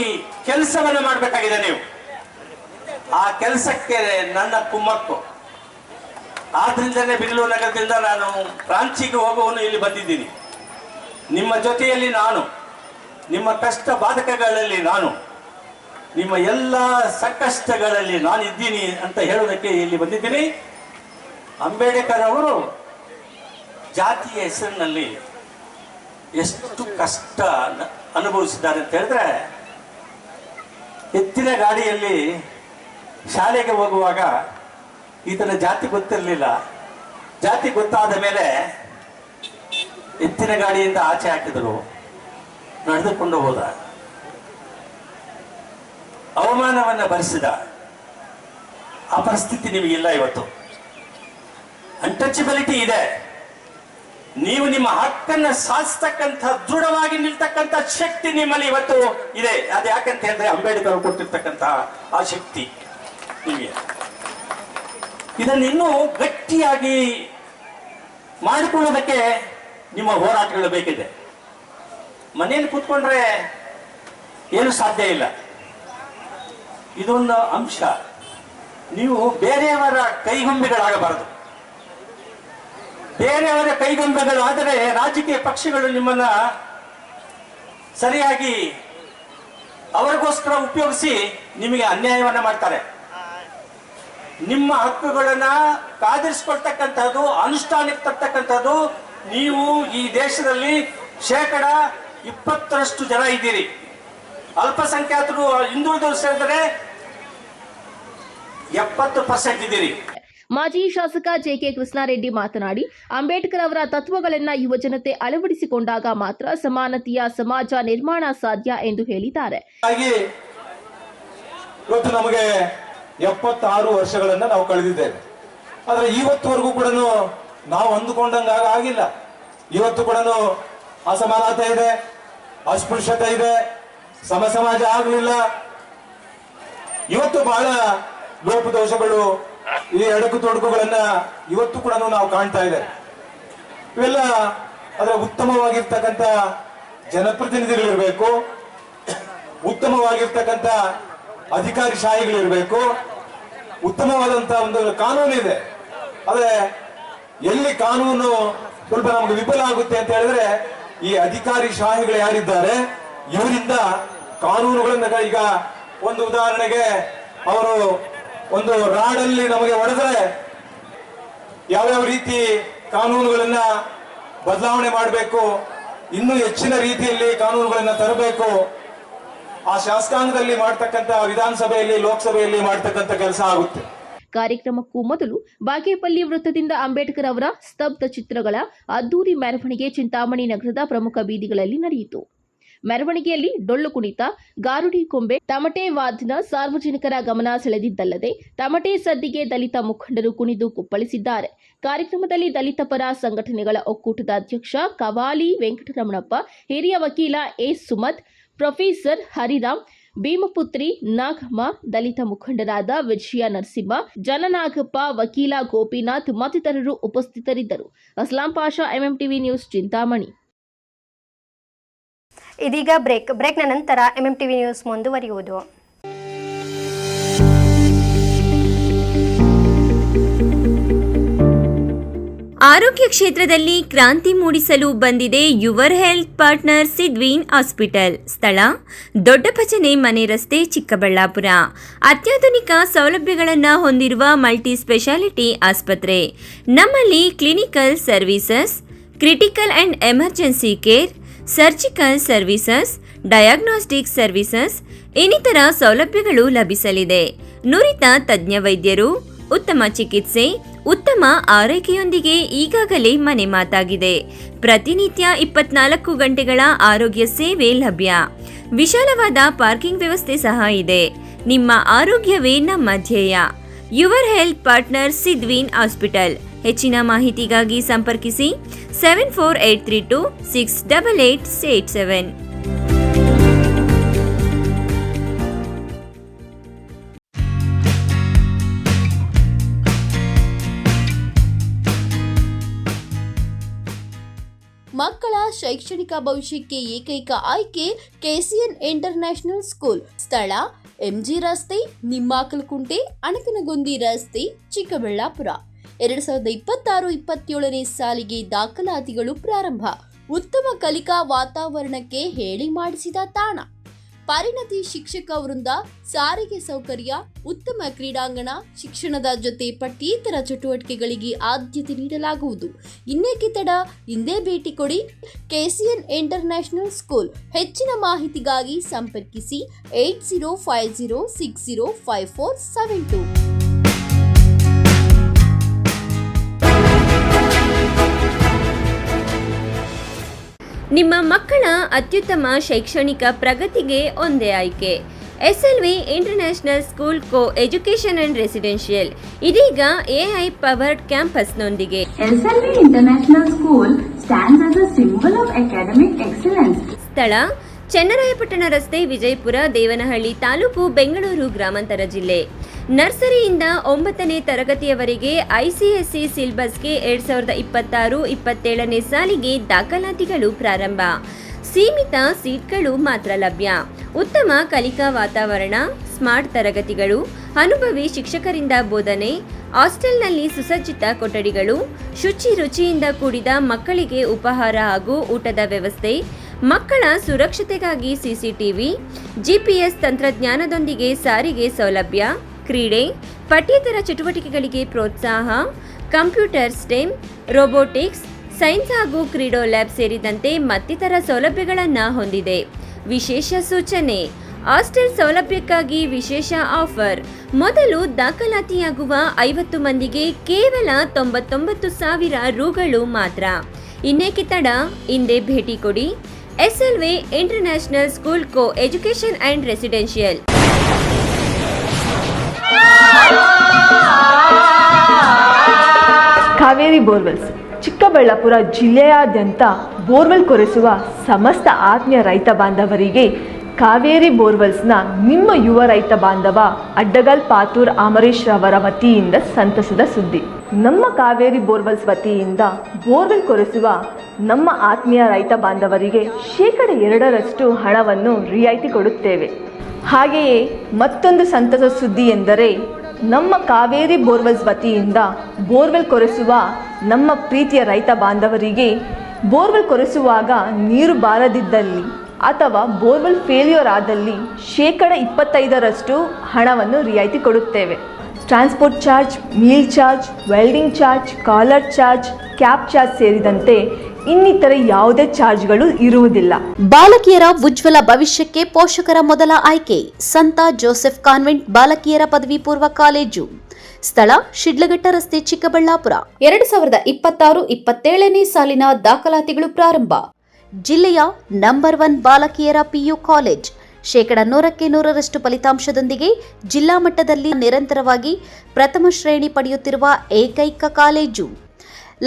ಕೆಲಸವನ್ನು ಮಾಡಬೇಕಾಗಿದೆ. ನೀವು ಆ ಕೆಲಸಕ್ಕೆ ನನ್ನ ಕುಮ್ಮಕ್ಕು. ಆದ್ರಿಂದಲೇ ಬೆಂಗಳೂರು ನಗರದಿಂದ ನಾನು ರಾಂಚಿಗೆ ಹೋಗುವನು ಇಲ್ಲಿ ಬಂದಿದ್ದೀನಿ. ನಿಮ್ಮ ಜೊತೆಯಲ್ಲಿ ನಾನು, ನಿಮ್ಮ ಕಷ್ಟ ಬಾಧಕಗಳಲ್ಲಿ ನಾನು, ನಿಮ್ಮ ಎಲ್ಲ ಸಂಕಷ್ಟಗಳಲ್ಲಿ ನಾನು ಇದ್ದೀನಿ ಅಂತ ಹೇಳೋದಕ್ಕೆ ಇಲ್ಲಿ ಬಂದಿದ್ದೀನಿ. ಅಂಬೇಡ್ಕರ್ ಅವರು ಜಾತಿಯ ಹೆಸರಿನಲ್ಲಿ ಎಷ್ಟು ಕಷ್ಟ ಅನುಭವಿಸಿದ್ದಾರೆ ಅಂತ ಹೇಳಿದ್ರೆ, ಎತ್ತಿನ ಗಾಡಿಯಲ್ಲಿ ಶಾಲೆಗೆ ಹೋಗುವಾಗ ಈತನ ಜಾತಿ ಗೊತ್ತಿರಲಿಲ್ಲ. ಜಾತಿ ಗೊತ್ತಾದ ಮೇಲೆ ಎತ್ತಿನ ಗಾಡಿಯಿಂದ ಆಚೆ ಹಾಕಿದರು, ನಡೆದುಕೊಂಡು ಹೋದ, ಅವಮಾನವನ್ನು ಭರಿಸಿದ. ಆ ಪರಿಸ್ಥಿತಿ ನಿಮಗಿಲ್ಲ. ಇವತ್ತು ಅನ್ಟಚಬಿಲಿಟಿ ಇದೆ. ನೀವು ನಿಮ್ಮ ಹಕ್ಕನ್ನು ಸಾಧಿಸ್ತಕ್ಕಂಥ, ದೃಢವಾಗಿ ನಿಲ್ತಕ್ಕಂಥ ಶಕ್ತಿ ನಿಮ್ಮಲ್ಲಿ ಇವತ್ತು ಇದೆ. ಅದು ಯಾಕಂತ ಹೇಳಿದ್ರೆ ಅಂಬೇಡ್ಕರ್ ಕೊಟ್ಟಿರ್ತಕ್ಕಂಥ ಆ ಶಕ್ತಿ ನಿಮಗೆ. ಇದನ್ನು ಇನ್ನೂ ಗಟ್ಟಿಯಾಗಿ ಮಾಡಿಕೊಳ್ಳೋದಕ್ಕೆ ನಿಮ್ಮ ಹೋರಾಟಗಳು ಬೇಕಿದೆ. ಮನೆಯಲ್ಲಿ ಕೂತ್ಕೊಂಡ್ರೆ ಏನು ಸಾಧ್ಯ ಇಲ್ಲ. ಇದೊಂದು ಅಂಶ. ನೀವು ಬೇರೆಯವರ ಕೈಗೊಂಬೆಗಳಾಗಬಾರದು. ಬೇರೆಯವರ ಕೈಗೊಂಬೆಗಳು ಆದರೆ ರಾಜಕೀಯ ಪಕ್ಷಗಳು ನಿಮ್ಮನ್ನ ಸರಿಯಾಗಿ ಅವರಿಗೋಸ್ಕರ ಉಪಯೋಗಿಸಿ ನಿಮಗೆ ಅನ್ಯಾಯವನ್ನ ಮಾಡ್ತಾರೆ. ನಿಮ್ಮ ಹಕ್ಕುಗಳನ್ನ ಕಾದಿರಿಸಿಕೊಳ್ತಕ್ಕಂಥದ್ದು, ಅನುಷ್ಠಾನಕ್ಕೆ ತರ್ತಕ್ಕಂಥದ್ದು ನೀವು ಈ ದೇಶದಲ್ಲಿ 20% ಜನ ಇದ್ದೀರಿ. ಅಲ್ಪಸಂಖ್ಯಾತರು, ಹಿಂದುಳಿದವರು ಸೇರಿದರೆ 70% ಇದ್ದೀರಿ. ಮಾಜಿ ಶಾಸಕ ಜೆಕೆ ಕೃಷ್ಣಾರೆಡ್ಡಿ ಮಾತನಾಡಿ, ಅಂಬೇಡ್ಕರ್ ಅವರ ತತ್ವಗಳನ್ನು ಯುವಜನತೆ ಅಳವಡಿಸಿಕೊಂಡಾಗ ಮಾತ್ರ ಸಮಾನತೆಯ ಸಮಾಜ ನಿರ್ಮಾಣ ಸಾಧ್ಯ ಎಂದು ಹೇಳಿದ್ದಾರೆ. ಇವತ್ತು ನಮಗೆ 76 ವರ್ಷಗಳನ್ನ ನಾವು ಕಳೆದಿದ್ದೇವೆ. ಆದ್ರೆ ಇವತ್ತುವರೆಗೂ ಕೂಡ ನಾವು ಅಂದುಕೊಂಡಂಗ ಆಗಿಲ್ಲ. ಇವತ್ತು ಕೂಡ ಅಸಮಾನತೆ ಇದೆ, ಅಸ್ಪೃಶ್ಯತೆ ಇದೆ, ಸಮಾಜ ಆಗಲಿಲ್ಲ. ಇವತ್ತು ಬಹಳ ಲೋಪದೋಷಗಳು, ಈ ಅಡಕು ತೊಡಕುಗಳನ್ನ ಇವತ್ತು ಕೂಡ ನಾವು ಕಾಣ್ತಾ ಇದ್ದೇವೆ. ಇವೆಲ್ಲ ಅದರ ಉತ್ತಮವಾಗಿರ್ತಕ್ಕಂಥ ಜನಪ್ರತಿನಿಧಿಗಳಿರ್ಬೇಕು, ಉತ್ತಮವಾಗಿರ್ತಕ್ಕಂಥ ಅಧಿಕಾರಿಶಾಹಿಗಳಿರ್ಬೇಕು, ಉತ್ತಮವಾದಂತಹ ಒಂದು ಕಾನೂನು ಇದೆ. ಆದ್ರೆ ಎಲ್ಲಿ ಕಾನೂನು ಸ್ವಲ್ಪ ನಮ್ಗೆ ವಿಫಲ ಆಗುತ್ತೆ ಅಂತ ಹೇಳಿದ್ರೆ, ಈ ಅಧಿಕಾರಿಶಾಹಿಗಳು ಯಾರಿದ್ದಾರೆ ಇವರಿಂದ ಕಾನೂನುಗಳನ್ನ, ಈಗ ಒಂದು ಉದಾಹರಣೆಗೆ ಅವರು ಒಂದು ರಾಡಲ್ಲಿ ನಮಗೆ ಹೊಡೆದ್ರೆ ಯಾವ್ಯಾವ ರೀತಿ ಕಾನೂನುಗಳನ್ನ ಬದಲಾವಣೆ ಮಾಡಬೇಕು, ಇನ್ನೂ ಹೆಚ್ಚಿನ ರೀತಿಯಲ್ಲಿ ಕಾನೂನುಗಳನ್ನ ತರಬೇಕು, ಆ ಶಾಸಕಾಂಗದಲ್ಲಿ ಮಾಡ್ತಕ್ಕಂಥ, ವಿಧಾನಸಭೆಯಲ್ಲಿ, ಲೋಕಸಭೆಯಲ್ಲಿ ಮಾಡ್ತಕ್ಕಂಥ ಕೆಲಸ ಆಗುತ್ತೆ. ಕಾರ್ಯಕ್ರಮಕ್ಕೂ ಮೊದಲು ಬಾಗೇಪಲ್ಲಿ ವೃತ್ತದಿಂದ ಅಂಬೇಡ್ಕರ್ ಅವರ ಸ್ತಬ್ಧ ಚಿತ್ರಗಳ ಅದ್ದೂರಿ ಮೆರವಣಿಗೆ ಚಿಂತಾಮಣಿ ನಗರದ ಪ್ರಮುಖ ಬೀದಿಗಳಲ್ಲಿ ನಡೆಯಿತು. ಮೆರವಣಿಗೆಯಲ್ಲಿ ಡೊಳ್ಳು ಕುಣಿತ, ಗಾರುಡಿ ಕೊಂಬೆ, ತಮಟೆ ವಾದನ ಸಾರ್ವಜನಿಕರ ಗಮನ ಸೆಳೆದಿದ್ದಲ್ಲದೆ ತಮಟೆ ಸದ್ದಿಗೆ ದಲಿತ ಮುಖಂಡರು ಕುಣಿದು ಕುಪ್ಪಳಿಸಿದ್ದಾರೆ. ಕಾರ್ಯಕ್ರಮದಲ್ಲಿ ದಲಿತ ಪರ ಸಂಘಟನೆಗಳ ಒಕ್ಕೂಟದ ಅಧ್ಯಕ್ಷ ಕವಾಲಿ ವೆಂಕಟರಮಣಪ್ಪ, ಹಿರಿಯ ವಕೀಲ ಎ ಸುಮತ್, ಪ್ರೊಫೆಸರ್ ಹರಿರಾಮ್, ಭೀಮಪುತ್ರಿ ನಾಗಮ್ಮ, ದಲಿತ ಮುಖಂಡರಾದ ವಿಜಯ ನರಸಿಂಹ, ಜನನಾಗಪ್ಪ, ವಕೀಲ ಗೋಪಿನಾಥ್ ಮತ್ತಿತರರು ಉಪಸ್ಥಿತರಿದ್ದರು. Aslam Pasha, MMTV news, Chintamani. ಇದೀಗ ಬ್ರೇಕ್ನ ನಂತರ ಎಂಎಂಟಿವಿ ನ್ಯೂಸ್ ಮುಂದುವರಿಯುವುದು. ಆರೋಗ್ಯ ಕ್ಷೇತ್ರದಲ್ಲಿ ಕ್ರಾಂತಿ ಮೂಡಿಸಲು ಬಂದಿದೆ ಯುವರ್ ಹೆಲ್ತ್ ಪಾರ್ಟ್ನರ್ ಸಿದ್ವೀನ್ ಹಾಸ್ಪಿಟಲ್. ಸ್ಥಳ ದೊಡ್ಡಪಚನೆ ಮನೆ ರಸ್ತೆ, ಚಿಕ್ಕಬಳ್ಳಾಪುರ. ಅತ್ಯಾಧುನಿಕ ಸೌಲಭ್ಯಗಳನ್ನು ಹೊಂದಿರುವ ಮಲ್ಟಿ ಸ್ಪೆಷಾಲಿಟಿ ಆಸ್ಪತ್ರೆ. ನಮ್ಮಲ್ಲಿ clinical services, critical and emergency care, surgical services, diagnostic services ಇನ್ನಿತರ ಸೌಲಭ್ಯಗಳು ಲಭಿಸಲಿದೆ. ನುರಿತ ತಜ್ಞ ವೈದ್ಯರು, ಉತ್ತಮ ಚಿಕಿತ್ಸೆ, ಉತ್ತಮ ಆರೈಕೆಯೊಂದಿಗೆ ಈಗಾಗಲೇ ಮನೆ ಮಾತಾಗಿದೆ. ಪ್ರತಿನಿತ್ಯ 24 ಗಂಟೆಗಳ ಆರೋಗ್ಯ ಸೇವೆ ಲಭ್ಯ. ವಿಶಾಲವಾದ ಪಾರ್ಕಿಂಗ್ ವ್ಯವಸ್ಥೆ ಸಹ ಇದೆ. ನಿಮ್ಮ ಆರೋಗ್ಯವೇ ನಮ್ಮ ಧ್ಯೇಯ. ಯುವರ್ ಹೆಲ್ತ್ ಪಾರ್ಟ್ನರ್ ಸಿದ್ವೀನ್ ಹಾಸ್ಪಿಟಲ್. ಹೆಚ್ಚಿನ ಮಾಹಿತಿಗಾಗಿ ಸಂಪರ್ಕಿಸಿ 74832 68887. ಮಕ್ಕಳ ಶೈಕ್ಷಣಿಕ ಭವಿಷ್ಯಕ್ಕೆ ಏಕೈಕ ಆಯ್ಕೆ KCN ಇಂಟರ್ನ್ಯಾಷನಲ್ ಸ್ಕೂಲ್. ಸ್ಥಳ MG ರಸ್ತೆ, ನಿಮ್ಮಾಕಲಕುಂಟೆ, ಅಣಕನಗೊಂದಿ ರಸ್ತೆ, ಚಿಕ್ಕಬಳ್ಳಾಪುರ. 2026-27ನೇ ಸಾಲಿಗೆ ದಾಖಲಾತಿಗಳು ಪ್ರಾರಂಭ. ಉತ್ತಮ ಕಲಿಕಾ ವಾತಾವರಣಕ್ಕೆ ಹೇಳಿ ಮಾಡಿಸಿದ ತಾಣ. ಪರಿಣತಿ ಶಿಕ್ಷಕ ವೃಂದ, ಸಾರಿಗೆ ಸೌಕರ್ಯ, ಉತ್ತಮ ಕ್ರೀಡಾಂಗಣ, ಶಿಕ್ಷಣದ ಜೊತೆ ಪಠ್ಯೇತರ ಚಟುವಟಿಕೆಗಳಿಗೆ ಆದ್ಯತೆ ನೀಡಲಾಗುವುದು. ಇನ್ನೇಕೆ ತಡ, ಇಂದೇ ಭೇಟಿ ಕೊಡಿ KCN ಇಂಟರ್ನ್ಯಾಷನಲ್ ಸ್ಕೂಲ್. ಹೆಚ್ಚಿನ ಮಾಹಿತಿಗಾಗಿ ಸಂಪರ್ಕಿಸಿ 8050605472. ನಿಮ್ಮ ಮಕ್ಕಳ ಅತ್ಯುತ್ತಮ ಶೈಕ್ಷಣಿಕ ಪ್ರಗತಿಗೆ ಒಂದೇ ಆಯ್ಕೆ. SLV international school co education and residential. ಇದೀಗ AI ಪವರ್ಡ್ ಕ್ಯಾಂಪಸ್ನೊಂದಿಗೆ. SLV international school stands as a symbol of academic excellence. ಸ್ಥಳ ಚನ್ನರಾಯಪಟ್ಟಣ ರಸ್ತೆ, ವಿಜಯಪುರ, ದೇವನಹಳ್ಳಿ ತಾಲೂಕು, ಬೆಂಗಳೂರು ಗ್ರಾಮಾಂತರ ಜಿಲ್ಲೆ. ನರ್ಸರಿಯಿಂದ 9ನೇ ತರಗತಿಯವರೆಗೆ ICSE ಸಿಲೆಬಸ್ಗೆ 2026-27ನೇ ಸಾಲಿಗೆ ದಾಖಲಾತಿಗಳು ಪ್ರಾರಂಭ. ಸೀಮಿತ ಸೀಟ್ಗಳು ಮಾತ್ರ ಲಭ್ಯ. ಉತ್ತಮ ಕಲಿಕಾ ವಾತಾವರಣ, ಸ್ಮಾರ್ಟ್ ತರಗತಿಗಳು, ಅನುಭವಿ ಶಿಕ್ಷಕರಿಂದ ಬೋಧನೆ, ಹಾಸ್ಟೆಲ್ನಲ್ಲಿ ಸುಸಜ್ಜಿತ ಕೊಠಡಿಗಳು, ಶುಚಿ ರುಚಿಯಿಂದ ಕೂಡಿದ ಮಕ್ಕಳಿಗೆ ಉಪಹಾರ ಹಾಗೂ ಊಟದ ವ್ಯವಸ್ಥೆ, ಮಕ್ಕಳ ಸುರಕ್ಷತೆಗಾಗಿ CCTV, GPS ತಂತ್ರಜ್ಞಾನದೊಂದಿಗೆ ಸಾರಿಗೆ ಸೌಲಭ್ಯ, ಕ್ರೀಡೆ, ಪಠ್ಯೇತರ ಚಟುವಟಿಕೆಗಳಿಗೆ ಪ್ರೋತ್ಸಾಹ, ಕಂಪ್ಯೂಟರ್, ಸ್ಟೆಮ್, ರೋಬೋಟಿಕ್ಸ್, ಸೈನ್ಸ್ ಹಾಗೂ ಕ್ರೀಡೋ ಲ್ಯಾಬ್ ಸೇರಿದಂತೆ ಮತ್ತಿತರ ಸೌಲಭ್ಯಗಳನ್ನು ಹೊಂದಿದೆ. ವಿಶೇಷ ಸೂಚನೆ: ಹಾಸ್ಟೆಲ್ ಸೌಲಭ್ಯಕ್ಕಾಗಿ ವಿಶೇಷ ಆಫರ್. ಮೊದಲು ದಾಖಲಾತಿಯಾಗುವ 50 ಮಂದಿಗೆ ಕೇವಲ 99,000 ರೂಗಳು ಮಾತ್ರ. ಇನ್ನೇಕೆ ತಡ, ಹಿಂದೆ ಭೇಟಿ ಕೊಡಿ SLV international school co education and residential. Kaveri borewells. Chikkaballapur ಜಿಲ್ಲೆಯಾದ್ಯಂತ ಬೋರ್ವೆಲ್ ಕೊರೆಸುವ ಸಮಸ್ತ ಆತ್ಮೀಯ ರೈತ ಬಾಂಧವರಿಗೆ ಕಾವೇರಿ ಬೋರ್ವೆಲ್ಸ್ನ ನಿಮ್ಮ ಯುವ ರೈತ ಬಾಂಧವ ಅಡ್ಡಗಲ್ ಪಾತೂರ್ ಅಮರೀಶ್ ರವರ ವತಿಯಿಂದ ಸಂತಸದ ಸುದ್ದಿ. ನಮ್ಮ ಕಾವೇರಿ ಬೋರ್ವೆಲ್ಸ್ ವತಿಯಿಂದ ಬೋರ್ವೆಲ್ ಕೊರೆಸುವ ನಮ್ಮ ಆತ್ಮೀಯ ರೈತ ಬಾಂಧವರಿಗೆ 2% ಹಣವನ್ನು ರಿಯಾಯಿತಿ ಕೊಡುತ್ತೇವೆ. ಹಾಗೆಯೇ ಮತ್ತೊಂದು ಸಂತಸ ಸುದ್ದಿ ಎಂದರೆ, ನಮ್ಮ ಕಾವೇರಿ ಬೋರ್ವೆಲ್ಸ್ ವತಿಯಿಂದ ಬೋರ್ವೆಲ್ ಕೊರೆಸುವ ನಮ್ಮ ಪ್ರೀತಿಯ ರೈತ ಬಾಂಧವರಿಗೆ ಬೋರ್ವೆಲ್ ಕೊರೆಸುವಾಗ ನೀರು ಬಾರದಿದ್ದಲ್ಲಿ ಅಥವಾ ಬೋರ್ವೆಲ್ ಫೇಲ್ಯೂರ್ ಆದಲ್ಲಿ 25% ಹಣವನ್ನು ರಿಯಾಯಿತಿ ಕೊಡುತ್ತೇವೆ. Transport charge, meal charge, welding charge, collar charge, cab charge ಸೇರಿದಂತೆ ಇನ್ನಿತರ ಯಾವುದೇ ಚಾರ್ಜ್ಗಳು ಇರುವುದಿಲ್ಲ. ಬಾಲಕಿಯರ ಉಜ್ವಲ ಭವಿಷ್ಯಕ್ಕೆ ಪೋಷಕರ ಮೊದಲ ಆಯ್ಕೆ ಸಂತ ಜೋಸೆಫ್ ಕಾನ್ವೆಂಟ್ ಬಾಲಕಿಯರ ಪದವಿ ಪೂರ್ವ ಕಾಲೇಜು. ಸ್ಥಳ ಶಿಡ್ಲಘಟ್ಟ ರಸ್ತೆ, ಚಿಕ್ಕಬಳ್ಳಾಪುರ. 2026-27ನೇ ಸಾಲಿನ ದಾಖಲಾತಿಗಳು ಪ್ರಾರಂಭ. ಜಿಲ್ಲೆಯ ನಂಬರ್ 1 ಬಾಲಕಿಯರ PU ಕಾಲೇಜ್. 100% ಫಲಿತಾಂಶದೊಂದಿಗೆ ಜಿಲ್ಲಾ ಮಟ್ಟದಲ್ಲಿ ನಿರಂತರವಾಗಿ ಪ್ರಥಮ ಶ್ರೇಣಿ ಪಡೆಯುತ್ತಿರುವ ಏಕೈಕ ಕಾಲೇಜು.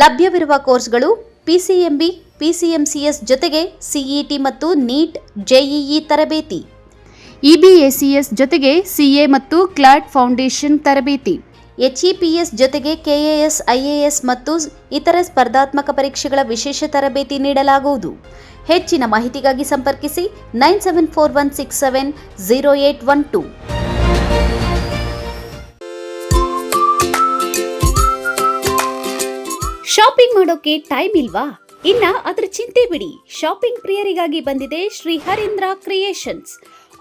ಲಭ್ಯವಿರುವ ಕೋರ್ಸ್ಗಳು PCMB, PCMCS ಜೊತೆಗೆ CET ಮತ್ತು NEET, JEE ತರಬೇತಿ, EBACS ಜೊತೆಗೆ CA ಮತ್ತು ಕ್ಲಾಟ್ ಫೌಂಡೇಶನ್ ತರಬೇತಿ, HEPS ಜೊತೆಗೆ KAS, IAS ಮತ್ತು ಇತರ ಸ್ಪರ್ಧಾತ್ಮಕ ಪರೀಕ್ಷೆಗಳ ವಿಶೇಷ ತರಬೇತಿ ನೀಡಲಾಗುವುದು. ಹೆಚ್ಚಿನ ಮಾಹಿತಿಗಾಗಿ ಸಂಪರ್ಕಿಸಿ 9741670812. ಶಾಪಿಂಗ್ ಮಾಡೋಕೆ ಟೈಮ್ ಇಲ್ವಾ? ಇನ್ನ ಅದ್ರ ಚಿಂತೆ ಬಿಡಿ. ಶಾಪಿಂಗ್ ಪ್ರಿಯರಿಗಾಗಿ ಬಂದಿದೆ Shri Harindra creations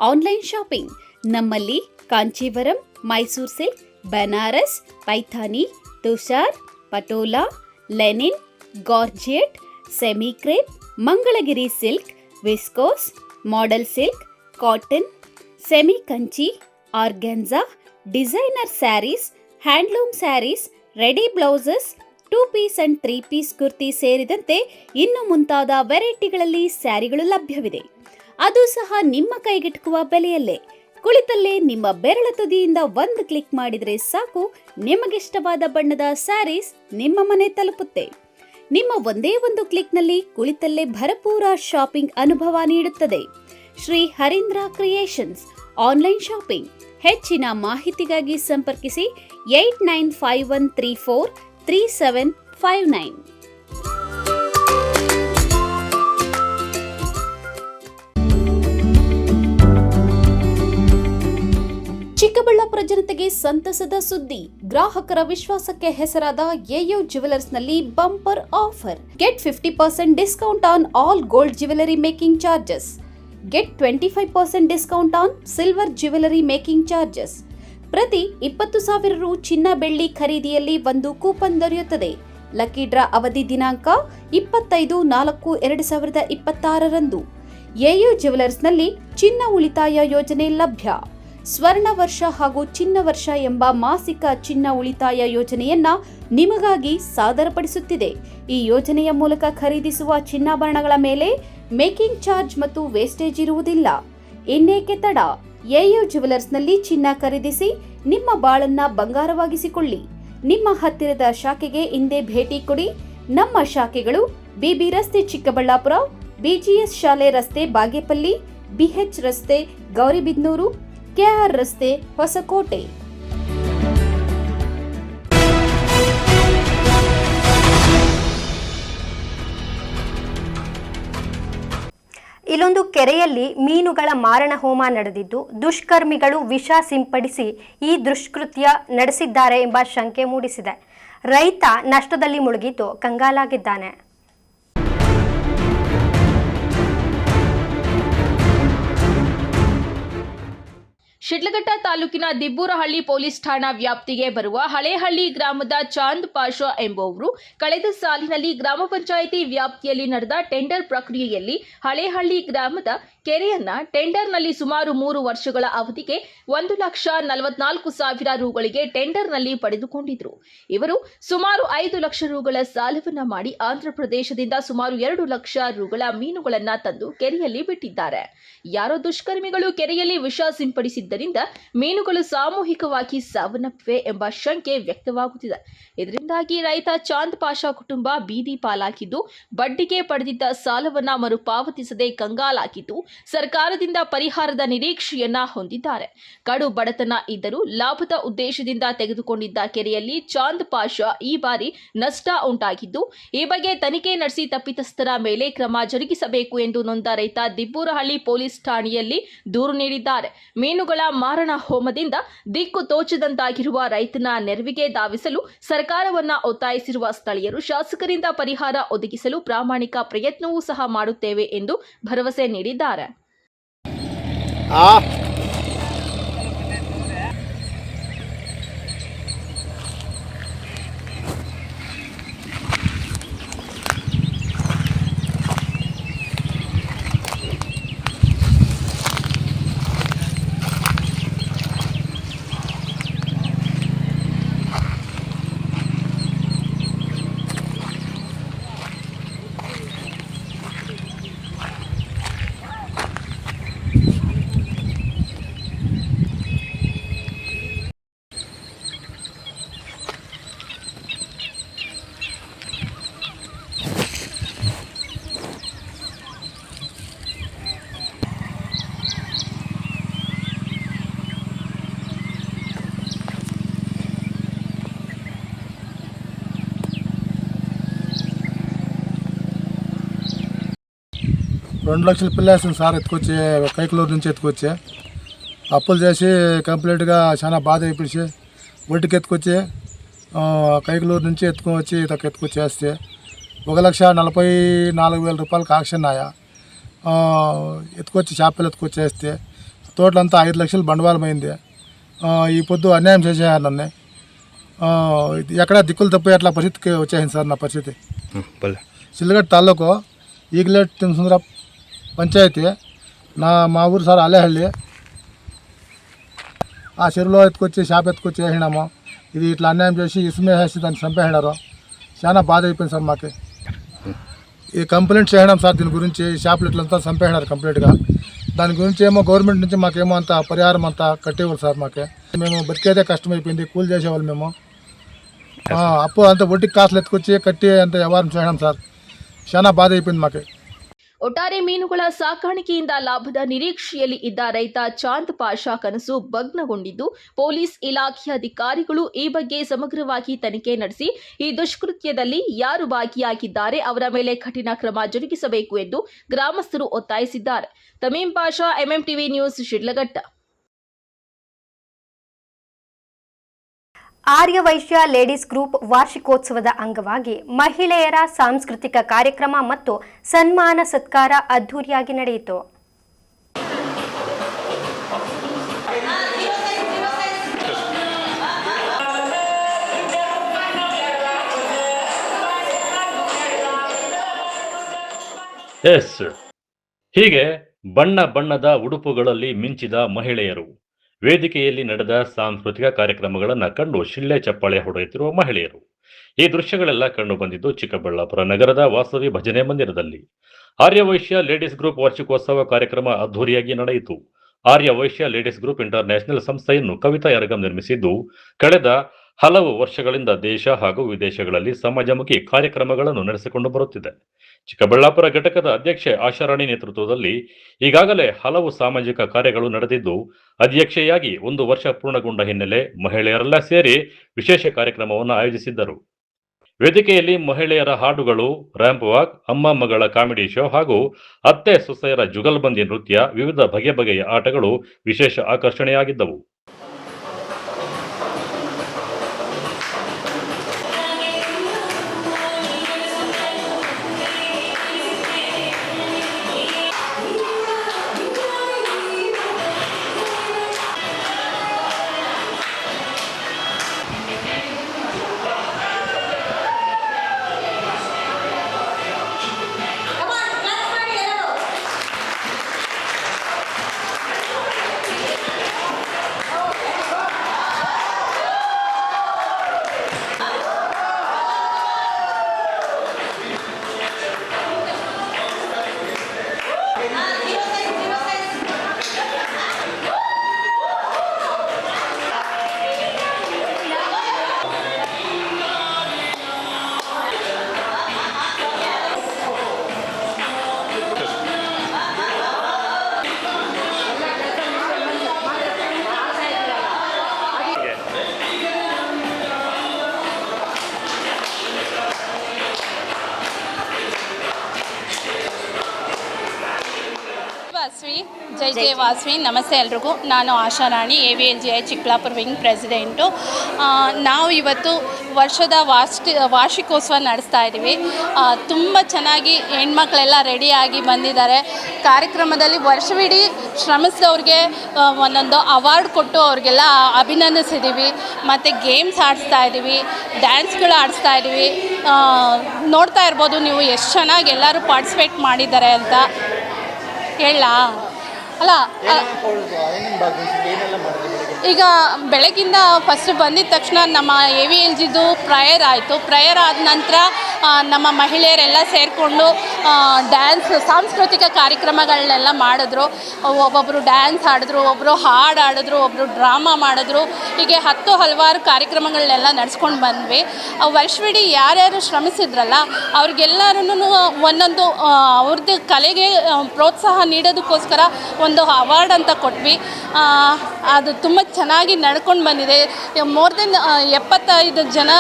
online shopping. ನಮ್ಮಲ್ಲಿ Kanjeevaram, Mysore silk, Banaras, Paithani, Tussar, Patola, linen, georgette, semi crepe, Mangalagiri silk, viscose, model silk, cotton, semi Kanchi, organza, designer saris, handloom saris, ready blouses, 2 piece and 3 piece kurti ಸೇರಿದಂತೆ ಇನ್ನು ಮುಂತಾದ ವೆರೈಟಿಗಳಲ್ಲಿ ಸ್ಯಾರಿಗಳು ಲಭ್ಯವಿದೆ. ಅದು ಸಹ ನಿಮ್ಮ ಕೈಗೆಟುಕುವ ಬೆಲೆಯಲ್ಲೇ. ಕುಳಿತಲ್ಲೇ ನಿಮ್ಮ ಬೆರಳ ತುದಿಯಿಂದ ಒಂದು ಕ್ಲಿಕ್ ಮಾಡಿದರೆ ಸಾಕು, ನಿಮಗಿಷ್ಟವಾದ ಬಣ್ಣದ ಸ್ಯಾರೀಸ್ ನಿಮ್ಮ ಮನೆ ತಲುಪುತ್ತೆ. ನಿಮ್ಮ ಒಂದೇ ಒಂದು ಕ್ಲಿಕ್ನಲ್ಲಿ ಕುಳಿತಲ್ಲೇ ಭರಪೂರ ಶಾಪಿಂಗ್ ಅನುಭವ ನೀಡುತ್ತದೆ. Shri Harindra creations online shopping. ಹೆಚ್ಚಿನ ಮಾಹಿತಿಗಾಗಿ ಸಂಪರ್ಕಿಸಿ 8951343759. ಚಿಕ್ಕಬಳ್ಳಾಪುರ ಜನತೆಗೆ ಸಂತಸದ ಸುದ್ದಿ. ಗ್ರಾಹಕರ ವಿಶ್ವಾಸಕ್ಕೆ ಹೆಸರಾದ ಎಯು ಜ್ಯುವೆಲರ್ಸ್ನಲ್ಲಿ bumper offer. Get 50% discount on all gold jewellery making charges. Get 25% discount on silver jewellery making charges. ಪ್ರತಿ 20,000 ರು ಚಿನ್ನ ಬೆಳ್ಳಿ ಖರೀದಿಯಲ್ಲಿ ಒಂದು ಕೂಪನ್ ದೊರೆಯುತ್ತದೆ. ಲಕ್ಕಿ ಡ್ರಾ ಅವಧಿ ದಿನಾಂಕ 25/4/2026 ಎಯು ಜ್ಯುವೆಲರ್ಸ್ನಲ್ಲಿ ಚಿನ್ನ ಉಳಿತಾಯ ಯೋಜನೆ ಲಭ್ಯ. ಸ್ವರ್ಣ ವರ್ಷ ಹಾಗೂ ಚಿನ್ನ ವರ್ಷ ಎಂಬ ಮಾಸಿಕ ಚಿನ್ನ ಉಳಿತಾಯ ಯೋಜನೆಯನ್ನ ನಿಮಗಾಗಿ ಸಾದರಪಡಿಸುತ್ತಿದೆ. ಈ ಯೋಜನೆಯ ಮೂಲಕ ಖರೀದಿಸುವ ಚಿನ್ನಾಭರಣಗಳ ಮೇಲೆ ಮೇಕಿಂಗ್ ಚಾರ್ಜ್ ಮತ್ತು ವೇಸ್ಟೇಜ್ ಇರುವುದಿಲ್ಲ. ಇನ್ನೇಕೆ ತಡ? ಎಯು ಜ್ಯುವೆಲರ್ಸ್ನಲ್ಲಿ ಚಿನ್ನ ಖರೀದಿಸಿ ನಿಮ್ಮ ಬಾಳನ್ನ ಬಂಗಾರವಾಗಿಸಿಕೊಳ್ಳಿ. ನಿಮ್ಮ ಹತ್ತಿರದ ಶಾಖೆಗೆ ಇಂದೇ ಭೇಟಿ ಕೊಡಿ. ನಮ್ಮ ಶಾಖೆಗಳು ಬಿಬಿ ರಸ್ತೆ ಚಿಕ್ಕಬಳ್ಳಾಪುರ, ಬಿಜಿಎಸ್ ಶಾಲೆ ರಸ್ತೆ ಬಾಗೇಪಲ್ಲಿ, ಬಿಎಚ್ ರಸ್ತೆ ಗೌರಿಬಿದನೂರು, ಕೆಆರ್ ರಸ್ತೆ ಹೊಸಕೋಟೆ. ಇಲ್ಲೊಂದು ಕೆರೆಯಲ್ಲಿ ಮೀನುಗಳ ಮಾರಣ ಹೋಮ ನಡೆದಿದ್ದು, ದುಷ್ಕರ್ಮಿಗಳು ವಿಷ ಸಿಂಪಡಿಸಿ ಈ ದುಷ್ಕೃತ್ಯ ನಡೆಸಿದ್ದಾರೆ ಎಂಬ ಶಂಕೆ ಮೂಡಿಸಿದೆ. ರೈತ ನಷ್ಟದಲ್ಲಿ ಮುಳುಗಿದ್ದು ಕಂಗಾಲಾಗಿದ್ದಾನೆ. ಶಿಡ್ಲಘಟ್ಟ ತಾಲೂಕಿನ ದಿಬ್ಬೂರಹಳ್ಳಿ ಪೊಲೀಸ್ ಠಾಣಾ ವ್ಯಾಪ್ತಿಗೆ ಬರುವ ಹಳೇಹಳ್ಳಿ ಗ್ರಾಮದ ಚಾಂದ್ ಪಾಷಾ ಎಂಬುವರು ಕಳೆದ ಸಾಲಿನಲ್ಲಿ ಗ್ರಾಮ ಪಂಚಾಯಿತಿ ವ್ಯಾಪ್ತಿಯಲ್ಲಿ ನಡೆದ ಟೆಂಡರ್ ಪ್ರಕ್ರಿಯೆಯಲ್ಲಿ ಹಳೇಹಳ್ಳಿ ಗ್ರಾಮದ ಕೆರೆಯನ್ನ ಟೆಂಡರ್ನಲ್ಲಿ ಸುಮಾರು 3 ವರ್ಷಗಳ ಅವಧಿಗೆ 1,44,000 ರೂಗಳಿಗೆ ಟೆಂಡರ್ನಲ್ಲಿ ಪಡೆದುಕೊಂಡಿದ್ರು. ಇವರು ಸುಮಾರು 5 ಲಕ್ಷ ರೂಗಳ ಸಾಲವನ್ನ ಮಾಡಿ ಆಂಧ್ರಪ್ರದೇಶದಿಂದ ಸುಮಾರು 2 ಲಕ್ಷ ರೂಗಳ ಮೀನುಗಳನ್ನ ತಂದು ಕೆರೆಯಲ್ಲಿ ಬಿಟ್ಟಿದ್ದಾರೆ. ಯಾರೋ ದುಷ್ಕರ್ಮಿಗಳು ಕೆರೆಯಲ್ಲಿ ವಿಷ ಸಿಂಪಡಿಸಿದ್ದರಿಂದ ಮೀನುಗಳು ಸಾಮೂಹಿಕವಾಗಿ ಸಾವನ್ನಪ್ಪಿವೆ ಎಂಬ ಶಂಕೆ ವ್ಯಕ್ತವಾಗುತ್ತಿದೆ. ಇದರಿಂದಾಗಿ ರೈತ ಚಾಂದ್ ಪಾಷಾ ಕುಟುಂಬ ಬೀದಿ ಪಾಲಾಗಿದ್ದು, ಬಡ್ಡಿಗೆ ಪಡೆದಿದ್ದ ಸಾಲವನ್ನ ಮರುಪಾವತಿಸದೆ ಕಂಗಾಲಾಗಿದ್ದು, ಸರ್ಕಾರದಿಂದ ಪರಿಹಾರದ ನಿರೀಕ್ಷೆಯನ್ನ ಹೊಂದಿದ್ದಾರೆ. ಕಡು ಬಡತನ ಇದ್ದರೂ ಲಾಭದ ಉದ್ದೇಶದಿಂದ ತೆಗೆದುಕೊಂಡಿದ್ದ ಕೆರೆಯಲ್ಲಿ ಚಾಂದ್ ಪಾಷಾ ಈ ಬಾರಿ ನಷ್ಟ ಉಂಟಾಗಿದ್ದು, ಈ ಬಗ್ಗೆ ತನಿಖೆ ನಡೆಸಿ ತಪ್ಪಿತಸ್ಥರ ಮೇಲೆ ಕ್ರಮ ಜರುಗಿಸಬೇಕು ಎಂದು ನೊಂದ ರೈತ ದಿಬ್ಬೂರಹಳ್ಳಿ ಪೊಲೀಸ್ ಠಾಣೆಯಲ್ಲಿ ದೂರು ನೀಡಿದ್ದಾರೆ. ಮೀನುಗಳ ಮಾರಣ ಹೋಮದಿಂದ ದಿಕ್ಕು ತೋಚದಂತಾಗಿರುವ ರೈತನ ನೆರವಿಗೆ ಧಾವಿಸಲು ಸರ್ಕಾರವನ್ನ ಒತ್ತಾಯಿಸಿರುವ ಸ್ಥಳೀಯರು ಶಾಸಕರಿಂದ ಪರಿಹಾರ ಒದಗಿಸಲು ಪ್ರಾಮಾಣಿಕ ಪ್ರಯತ್ನವೂ ಸಹ ಮಾಡುತ್ತೇವೆ ಎಂದು ಭರವಸೆ ನೀಡಿದ್ದಾರೆ. రెండు లక్షల పిల్లేస్తుంది సార్, ఎత్తుకొచ్చి కైకలూరు నుంచి ఎత్తుకొచ్చి అప్పులు చేసి కంప్లీట్గా చాలా బాధ అయిపోయి ఒడ్డుకి ఎత్తుకొచ్చి కైకలూరు నుంచి ఎత్తుకొని వచ్చి ఇతకు ఎత్తుకొచ్చేస్తే 1,44,000 రూపాయలకు ఆక్షన్ ఆయా ఎత్తుకొచ్చి చేపలు ఎత్తుకొచ్చేస్తే తోటలంతా 5 లక్షలు బండవాళమైంది. ఈ పొద్దు అన్యాయం చేసేయాలి నన్ను. ఎక్కడ దిక్కులు తప్పి అట్లా పరిస్థితికి వచ్చేసింది సార్ నా పరిస్థితి. సిల్లిగట్ట తాలూకు ఈగలేట్ తినసుందర పంచాయతీ మా ఊరు సార్ అలేహళ్ళి. ఆ చెరువులో ఎత్తుకొచ్చి చేప ఎత్తుకొచ్చి వేసినాము. ఇది ఇట్లా అన్యాయం చేసి ఇసుమేసి దాన్ని చంపేసినారు. చాలా బాధ అయిపోయింది సార్ మాకు. ఈ కంప్లైంట్ చేయడం సార్ దీని గురించి చేపలు ఇట్లంతా చంపేసినారు కంప్లీట్గా. దాని గురించి ఏమో గవర్నమెంట్ నుంచి మాకేమో అంత పరిహారం అంతా కట్టేవాళ్ళు సార్ మాకే. మేము బతికేదే కష్టమైపోయింది. కూలి చేసేవాళ్ళు మేము. ಅಪ್ಪು ಅಂತ ಒಟ್ಟಿಗೆ ಕಾಸು ಎತ್ಕೊಚ್ಚಿ ಕಟ್ಟಿ ಅಂತ ವ್ಯವಹಾರ చేయడం సార్ చాలా బాధ అయిపోయింది మాకు. ಒಟ್ಟಾರೆ ಮೀನುಗಳ ಸಾಕಾಣಿಕೆಯಿಂದ ಲಾಭದ ನಿರೀಕ್ಷೆಯಲ್ಲಿ ಇದ್ದ ರೈತ ಚಾಂದ್ ಪಾಷಾ ಕನಸು ಭಗ್ನಗೊಂಡಿದ್ದು, ಪೊಲೀಸ್ ಇಲಾಖೆಯ ಅಧಿಕಾರಿಗಳು ಈ ಬಗ್ಗೆ ಸಮಗ್ರವಾಗಿ ತನಿಖೆ ನಡೆಸಿ ಈ ದುಷ್ಕೃತ್ಯದಲ್ಲಿ ಯಾರು ಭಾಗಿಯಾಗಿದ್ದಾರೆ ಅವರ ಮೇಲೆ ಕಠಿಣ ಕ್ರಮ ಜರುಗಿಸಬೇಕು ಎಂದು ಗ್ರಾಮಸ್ಥರು ಒತ್ತಾಯಿಸಿದ್ದಾರೆ. Tameem Pasha, MMTV news, Shidlaghatta. Aryavaishya ladies group ವಾರ್ಷಿಕೋತ್ಸವದ ಅಂಗವಾಗಿ ಮಹಿಳೆಯರ ಸಾಂಸ್ಕೃತಿಕ ಕಾರ್ಯಕ್ರಮ ಮತ್ತು ಸನ್ಮಾನ ಸತ್ಕಾರ ಅದ್ದೂರಿಯಾಗಿ ನಡೆಯಿತು. ಹೀಗೆ ಬಣ್ಣ ಬಣ್ಣದ ಉಡುಪುಗಳಲ್ಲಿ ಮಿಂಚಿದ ಮಹಿಳೆಯರು ವೇದಿಕೆಯಲ್ಲಿ ನಡೆದ ಸಾಂಸ್ಕೃತಿಕ ಕಾರ್ಯಕ್ರಮಗಳನ್ನು ಕಂಡು ಶಿಳ್ಳೆ ಚಪ್ಪಾಳೆ ಹೊಡೆಯುತ್ತಿರುವ ಮಹಿಳೆಯರು. ಈ ದೃಶ್ಯಗಳೆಲ್ಲ ಕಂಡು ಬಂದಿದ್ದು ಚಿಕ್ಕಬಳ್ಳಾಪುರ ನಗರದ ವಾಸವಿ ಭಜನೆ ಮಂದಿರದಲ್ಲಿ. ಆರ್ಯವೈಶ್ಯ ಲೇಡೀಸ್ ಗ್ರೂಪ್ ವಾರ್ಷಿಕೋತ್ಸವ ಕಾರ್ಯಕ್ರಮ ಅದ್ದೂರಿಯಾಗಿ ನಡೆಯಿತು. ಆರ್ಯವೈಶ್ಯ ಲೇಡೀಸ್ ಗ್ರೂಪ್ ಇಂಟರ್ನ್ಯಾಷನಲ್ ಸಂಸ್ಥೆಯನ್ನು ಕವಿತಾ ಯರಗಂ ನಿರ್ಮಿಸಿದ್ದು, ಕಳೆದ ಹಲವು ವರ್ಷಗಳಿಂದ ದೇಶ ಹಾಗೂ ವಿದೇಶಗಳಲ್ಲಿ ಸಮಾಜಮುಖಿ ಕಾರ್ಯಕ್ರಮಗಳನ್ನು ನಡೆಸಿಕೊಂಡು ಬರುತ್ತಿದೆ. ಚಿಕ್ಕಬಳ್ಳಾಪುರ ಘಟಕದ ಅಧ್ಯಕ್ಷೆ ಆಶಾರಾಣಿ ನೇತೃತ್ವದಲ್ಲಿ ಈಗಾಗಲೇ ಹಲವು ಸಾಮಾಜಿಕ ಕಾರ್ಯಗಳು ನಡೆದಿದ್ದು, ಅಧ್ಯಕ್ಷೆಯಾಗಿ 1 ವರ್ಷ ಪೂರ್ಣಗೊಂಡ ಹಿನ್ನೆಲೆ ಮಹಿಳೆಯರೆಲ್ಲ ಸೇರಿ ವಿಶೇಷ ಕಾರ್ಯಕ್ರಮವನ್ನು ಆಯೋಜಿಸಿದ್ದರು. ವೇದಿಕೆಯಲ್ಲಿ ಮಹಿಳೆಯರ ಹಾಡುಗಳು, ರ್ಯಾಂಪ್ ವಾಕ್, ಅಮ್ಮ ಮಗಳ ಕಾಮಿಡಿ ಶೋ ಹಾಗೂ ಅತ್ತೆ ಸೊಸೆಯರ ಜುಗಲ್ಬಂದಿ ನೃತ್ಯ, ವಿವಿಧ ಬಗೆ ಬಗೆಯ ಆಟಗಳು ವಿಶೇಷ ಆಕರ್ಷಣೆಯಾಗಿದ್ದವು. ಜೈ ವಾಸವಿ. ನಮಸ್ತೆ ಎಲ್ರಿಗೂ. ನಾನು Asharani, AVLGI Chikkaballapur wing president. ನಾವು ಇವತ್ತು ವರ್ಷದ ವಾರ್ಷಿಕೋತ್ಸವ ನಡೆಸ್ತಾ ಇದ್ದೀವಿ. ತುಂಬ ಚೆನ್ನಾಗಿ ಹೆಣ್ಮಕ್ಳೆಲ್ಲ ರೆಡಿಯಾಗಿ ಬಂದಿದ್ದಾರೆ. ಕಾರ್ಯಕ್ರಮದಲ್ಲಿ ವರ್ಷವಿಡೀ ಶ್ರಮಿಸಿದವ್ರಿಗೆ ಒಂದೊಂದು ಅವಾರ್ಡ್ ಕೊಟ್ಟು ಅವ್ರಿಗೆಲ್ಲ ಅಭಿನಂದಿಸಿದ್ದೀವಿ. ಮತ್ತು ಗೇಮ್ಸ್ ಆಡಿಸ್ತಾ ಇದ್ದೀವಿ, ಡ್ಯಾನ್ಸ್ಗಳು ಆಡಿಸ್ತಾ ಇದ್ದೀವಿ. ನೋಡ್ತಾ ಇರ್ಬೋದು ನೀವು ಎಷ್ಟು ಚೆನ್ನಾಗಿ ಎಲ್ಲರೂ ಪಾರ್ಟಿಸಿಪೇಟ್ ಮಾಡಿದ್ದಾರೆ ಅಂತ. ಹೇಳ ಅಲ್ಲ, ಈಗ ಬೆಳಗಿಂದ ಫಸ್ಟ್ ಬಂದಿದ ತಕ್ಷಣ ನಮ್ಮ AVLGದು ಪ್ರೇಯರ್ ಆಯಿತು. ಪ್ರೇಯರ್ ಆದ ನಂತರ ನಮ್ಮ ಮಹಿಳೆಯರೆಲ್ಲ ಸೇರಿಕೊಂಡು ಡ್ಯಾನ್ಸ್, ಸಾಂಸ್ಕೃತಿಕ ಕಾರ್ಯಕ್ರಮಗಳನ್ನೆಲ್ಲ ಮಾಡಿದ್ರು. ಒಬ್ಬೊಬ್ಬರು ಡ್ಯಾನ್ಸ್ ಆಡಿದ್ರು, ಒಬ್ಬರು ಹಾಡು ಆಡಿದ್ರು, ಒಬ್ಬರು ಡ್ರಾಮಾ ಮಾಡಿದ್ರು. ಹೀಗೆ ಹಲವಾರು ಕಾರ್ಯಕ್ರಮಗಳನ್ನೆಲ್ಲ ನಡೆಸ್ಕೊಂಡು ಬಂದ್ವಿ. ವರ್ಷವಿಡೀ ಯಾರ್ಯಾರು ಶ್ರಮಿಸಿದ್ರಲ್ಲ ಅವ್ರಿಗೆಲ್ಲರೂ ಒಂದೊಂದು ಅವ್ರದ್ದು ಕಲೆಗೆ ಪ್ರೋತ್ಸಾಹ ನೀಡೋದಕ್ಕೋಸ್ಕರ ಒಂದು ಅವಾರ್ಡ್ ಅಂತ ಕೊಟ್ವಿ. ಅದು ತುಂಬ ಚೆನ್ನಾಗಿ ನಡ್ಕೊಂಡು ಬಂದಿದೆ. ಮೋರ್ ದೆನ್ 75 ಜನ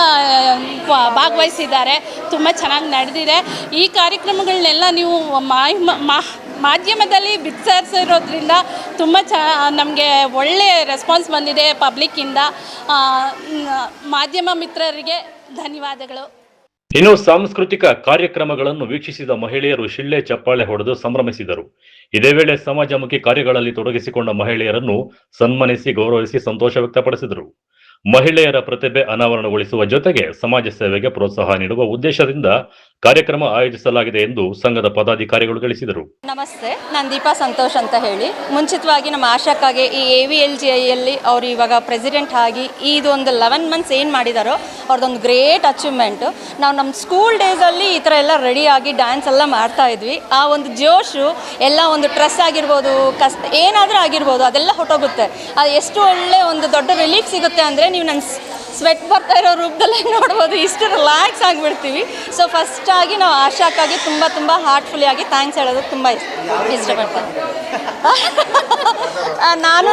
ಭಾಗವಹಿಸಿದ್ದಾರೆ. ತುಂಬ ಚೆನ್ನಾಗಿ ನಡೆದಿದೆ. ಈ ಕಾರ್ಯಕ್ರಮಗಳನ್ನೆಲ್ಲ ನೀವು ಮಾಧ್ಯಮದಲ್ಲಿ ಬಿತ್ತರಿಸಿರೋದ್ರಿಂದ ತುಂಬ ನಮಗೆ ಒಳ್ಳೆಯ ರೆಸ್ಪಾನ್ಸ್ ಬಂದಿದೆ ಪಬ್ಲಿಕ್ಕಿಂದ. ಮಾಧ್ಯಮ ಮಿತ್ರರಿಗೆ ಧನ್ಯವಾದಗಳು. ಇನ್ನು ಸಾಂಸ್ಕೃತಿಕ ಕಾರ್ಯಕ್ರಮಗಳನ್ನು ವೀಕ್ಷಿಸಿದ ಮಹಿಳೆಯರು ಶಿಳ್ಳೆ ಚಪ್ಪಾಳೆ ಹೊಡೆದು ಸಂಭ್ರಮಿಸಿದರು. ಇದೇ ವೇಳೆ ಸಮಾಜಮುಖಿ ಕಾರ್ಯಗಳಲ್ಲಿ ತೊಡಗಿಸಿಕೊಂಡ ಮಹಿಳೆಯರನ್ನು ಸನ್ಮಾನಿಸಿ ಗೌರವಿಸಿ ಸಂತೋಷ ವ್ಯಕ್ತಪಡಿಸಿದರು. ಮಹಿಳೆಯರ ಪ್ರತಿಭೆ ಅನಾವರಣಗೊಳಿಸುವ ಜೊತೆಗೆ ಸಮಾಜ ಸೇವೆಗೆ ಪ್ರೋತ್ಸಾಹ ನೀಡುವ ಉದ್ದೇಶದಿಂದ ಕಾರ್ಯಕ್ರಮ ಆಯೋಜಿಸಲಾಗಿದೆ ಎಂದು ಸಂಘದ ಪದಾಧಿಕಾರಿಗಳು ತಿಳಿಸಿದರು. ನಮಸ್ತೆ, ನಾನು ದೀಪಾ ಸಂತೋಷ್ ಅಂತ ಹೇಳಿ. ಮುಂಚಿತವಾಗಿ ನಮ್ಮ ಆಶಾಕ್ಕಾಗಿ ಈ AVLGIಯಲ್ಲಿ ಅವರು ಇವಾಗ ಪ್ರೆಸಿಡೆಂಟ್ ಆಗಿ ಇದೊಂದು 11 ಮಂತ್ಸ್ ಏನು ಮಾಡಿದಾರೋ ಅವ್ರದ್ದೊಂದು ಗ್ರೇಟ್ ಅಚೀವ್ಮೆಂಟು. ನಾವು ನಮ್ಮ ಸ್ಕೂಲ್ ಡೇಸಲ್ಲಿ ಈ ಥರ ಎಲ್ಲ ರೆಡಿಯಾಗಿ ಡ್ಯಾನ್ಸ್ ಎಲ್ಲ ಮಾಡ್ತಾ ಇದ್ವಿ. ಆ ಒಂದು ಜೋಶು ಎಲ್ಲ ಒಂದು ಸ್ಟ್ರೆಸ್ ಆಗಿರ್ಬೋದು, ಏನಾದರೂ ಆಗಿರ್ಬೋದು, ಅದೆಲ್ಲ ಹೊಟ್ಟೋಗುತ್ತೆ. ಅದು ಎಷ್ಟು ಒಳ್ಳೆ ಒಂದು ದೊಡ್ಡ ರಿಲೀಫ್ ಸಿಗುತ್ತೆ ಅಂದರೆ ನೀವು ನನ್ನ ಸ್ವೆಟ್ ಬರ್ತಾ ಇರೋ ರೂಪದಲ್ಲೇ ನೋಡ್ಬೋದು. ಇಷ್ಟು ರಿಲ್ಯಾಕ್ಸ್ ಆಗಿಬಿಡ್ತೀವಿ. ಸೊ ಫಸ್ಟಾಗಿ ನಾವು ಆಶಾಕ್ಕಾಗಿ ತುಂಬ ಹಾರ್ಟ್ಫುಲ್ಲಿಯಾಗಿ ಥ್ಯಾಂಕ್ಸ್ ಹೇಳೋದು ತುಂಬ ಇಷ್ಟಪಡ್ತೀನಿ. ನಾನು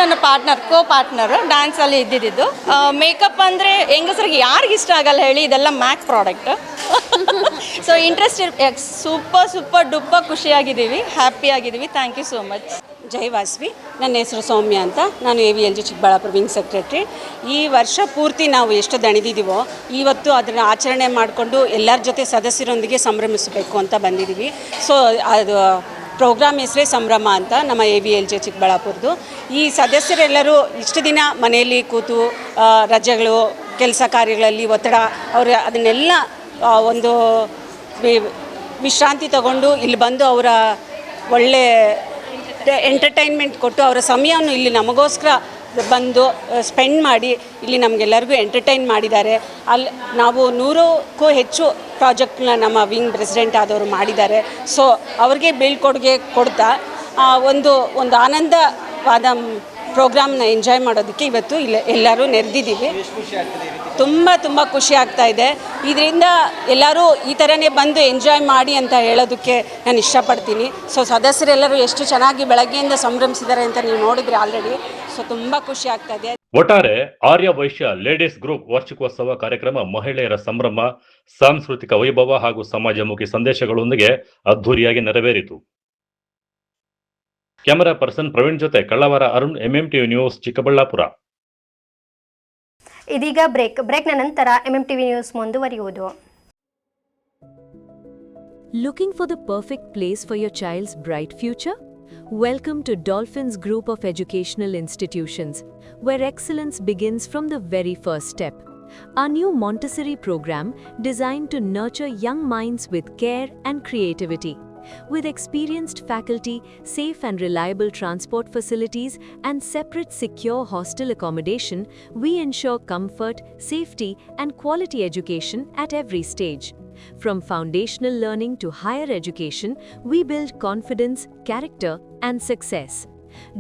ನನ್ನ ಪಾರ್ಟ್ನರ್ ಕೋ ಪಾರ್ಟ್ನರು ಡ್ಯಾನ್ಸಲ್ಲಿ ಇದ್ದಿದ್ದು. ಮೇಕಪ್ ಅಂದರೆ ಹೆಂಗಸರಿಗೆ ಯಾರಿಗಿಷ್ಟ ಆಗಲ್ಲ ಹೇಳಿ, ಇದೆಲ್ಲ Mac product. So interest super duper ಖುಷಿಯಾಗಿದ್ದೀವಿ, ಹ್ಯಾಪಿಯಾಗಿದ್ದೀವಿ. Thank you so much. ಜೈ ವಾಸವಿ. ನನ್ನ ಹೆಸರು ಸೌಮ್ಯ ಅಂತ. ನಾನು AVLG ಚಿಕ್ಕಬಳ್ಳಾಪುರ ವಿಂಗ್ ಸೆಕ್ರೆಟ್ರಿ. ಈ ವರ್ಷ ಪೂರ್ತಿ ನಾವು ಎಷ್ಟು ದಣಿದಿದ್ದೀವೋ ಇವತ್ತು ಅದನ್ನು ಆಚರಣೆ ಮಾಡಿಕೊಂಡು ಎಲ್ಲರ ಜೊತೆ ಸದಸ್ಯರೊಂದಿಗೆ ಸಂಭ್ರಮಿಸಬೇಕು ಅಂತ ಬಂದಿದ್ದೀವಿ. ಸೊ ಅದು ಪ್ರೋಗ್ರಾಮ್ ಹೆಸರೇ ಸಂಭ್ರಮ ಅಂತ ನಮ್ಮ AVLG ಚಿಕ್ಕಬಳ್ಳಾಪುರದ್ದು. ಈ ಸದಸ್ಯರೆಲ್ಲರೂ ಇಷ್ಟು ದಿನ ಮನೆಯಲ್ಲಿ ಕೂತು ರಜೆಗಳು, ಕೆಲಸ ಕಾರ್ಯಗಳಲ್ಲಿ ಒತ್ತಡ, ಅವರು ಅದನ್ನೆಲ್ಲ ಒಂದು ವಿಶ್ರಾಂತಿ ತಗೊಂಡು ಇಲ್ಲಿ ಬಂದು ಅವರ ಒಳ್ಳೆ ಎಂಟರ್ಟೈನ್ಮೆಂಟ್ ಕೊಟ್ಟು ಅವರ ಸಮಯವನ್ನು ಇಲ್ಲಿ ನಮಗೋಸ್ಕರ ಬಂದು ಸ್ಪೆಂಡ್ ಮಾಡಿ ಇಲ್ಲಿ ನಮಗೆಲ್ಲರಿಗೂ ಎಂಟರ್ಟೈನ್ ಮಾಡಿದ್ದಾರೆ. ಅಲ್ಲಿ ನಾವು 100ಕ್ಕೂ ಹೆಚ್ಚು ಪ್ರಾಜೆಕ್ಟ್ನ ನಮ್ಮ ವಿಂಗ್ ಪ್ರೆಸಿಡೆಂಟ್ ಆದವರು ಮಾಡಿದ್ದಾರೆ. ಸೊ ಅವ್ರಿಗೆ ಬೀಳ್ಕೊಡುಗೆ ಕೊಡ್ತಾ ಒಂದು ಆನಂದವಾದ ಪ್ರೋಗ್ರಾಮ್ನ ಎಂಜಾಯ್ ಮಾಡೋದಕ್ಕೆ ಇವತ್ತು ಇಲ್ಲಿ ಎಲ್ಲರೂ ನೆರೆದಿದ್ದೀವಿ. ತುಂಬ ಖುಷಿ ಆಗ್ತಾ ಇದೆ. ಇದರಿಂದ ಎಲ್ಲರೂ ಈ ಥರನೇ ಬಂದು ಎಂಜಾಯ್ ಮಾಡಿ ಅಂತ ಹೇಳೋದಕ್ಕೆ ನಾನು ಇಷ್ಟಪಡ್ತೀನಿ. ಸೊ ಸದಸ್ಯರೆಲ್ಲರೂ ಎಷ್ಟು ಚೆನ್ನಾಗಿ ಬೆಳಗ್ಗೆಯಿಂದ ಸಂಭ್ರಮಿಸಿದ್ದಾರೆ ಅಂತ ನೀವು ನೋಡಿದ್ರೆ ಆಲ್ರೆಡಿ. ಸೊ ತುಂಬ ಖುಷಿ ಆಗ್ತಾ ಇದೆ. ಒಟ್ಟಾರೆ ಆರ್ಯ ವೈಶ್ಯ ಲೇಡೀಸ್ ಗ್ರೂಪ್ ವಾರ್ಷಿಕೋತ್ಸವ ಕಾರ್ಯಕ್ರಮ ಮಹಿಳೆಯರ ಸಂಭ್ರಮ, ಸಾಂಸ್ಕೃತಿಕ ವೈಭವ ಹಾಗೂ ಸಮಾಜಮುಖಿ ಸಂದೇಶಗಳೊಂದಿಗೆ ಅದ್ಧೂರಿಯಾಗಿ ನೆರವೇರಿತು. ಕ್ಯಾಮರಾ ಪರ್ಸನ್ ಪ್ರವೀಣ್ ಜೊತೆ ಕಳ್ಳವಾರ ಅರುಣ್, MMTV ನ್ಯೂಸ್, ಚಿಕ್ಕಬಳ್ಳಾಪುರ. ಇದೀಗ ಬ್ರೇಕ್ನ ನಂತರ MMTV ನ್ಯೂಸ್ ಮುಂದುವರಿಯುವುದು. Looking for the perfect place for your child's bright future? Welcome to Dolphins Group of Educational Institutions, where excellence begins from the very first step. Our new Montessori program designed to nurture young minds with care and creativity. With experienced faculty, safe and reliable transport facilities, and separate secure hostel accommodation, we ensure comfort, safety, and quality education at every stage. From foundational learning to higher education, we build confidence, character, and success.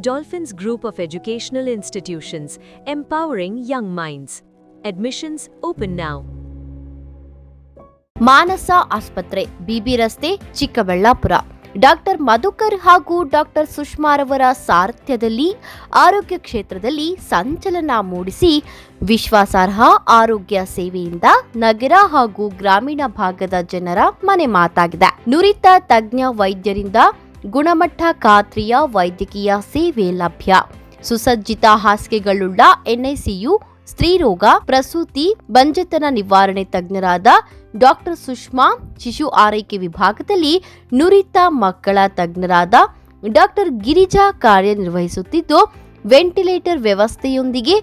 Dolphins Group of Educational Institutions, empowering young minds. Admissions open now. ಮಾನಸ ಆಸ್ಪತ್ರೆ, BB ರಸ್ತೆ, ಚಿಕ್ಕಬಳ್ಳಾಪುರ. ಡಾಕ್ಟರ್ ಮಧುಕರ್ ಹಾಗೂ ಡಾಕ್ಟರ್ ಸುಷ್ಮಾರವರ ಸಾರಥ್ಯದಲ್ಲಿ ಆರೋಗ್ಯ ಕ್ಷೇತ್ರದಲ್ಲಿ ಸಂಚಲನ ಮೂಡಿಸಿ ವಿಶ್ವಾಸಾರ್ಹ ಆರೋಗ್ಯ ಸೇವೆಯಿಂದ ನಗರ ಹಾಗೂ ಗ್ರಾಮೀಣ ಭಾಗದ ಜನರ ಮನೆ ಮಾತಾಗಿದೆ. ನುರಿತ ತಜ್ಞ ವೈದ್ಯರಿಂದ ಗುಣಮಟ್ಟ ಖಾತ್ರಿಯ ವೈದ್ಯಕೀಯ ಸೇವೆ ಲಭ್ಯ. ಸುಸಜ್ಜಿತ ಹಾಸಿಗೆಗಳುಳ್ಳ NICU, ಸ್ತ್ರೀರೋಗ, ಪ್ರಸೂತಿ, ಬಂಜೆತನ ನಿವಾರಣೆ ತಜ್ಞರಾದ ಡಾಕ್ಟರ್ ಸುಷ್ಮಾ, ಶಿಶು ಆರೈಕೆ ವಿಭಾಗದಲ್ಲಿ ನುರಿತ ಮಕ್ಕಳ ತಜ್ಞರಾದ ಡಾಕ್ಟರ್ ಗಿರಿಜಾ ಕಾರ್ಯನಿರ್ವಹಿಸುತ್ತಿದ್ದು, ವೆಂಟಿಲೇಟರ್ ವ್ಯವಸ್ಥೆಯೊಂದಿಗೆ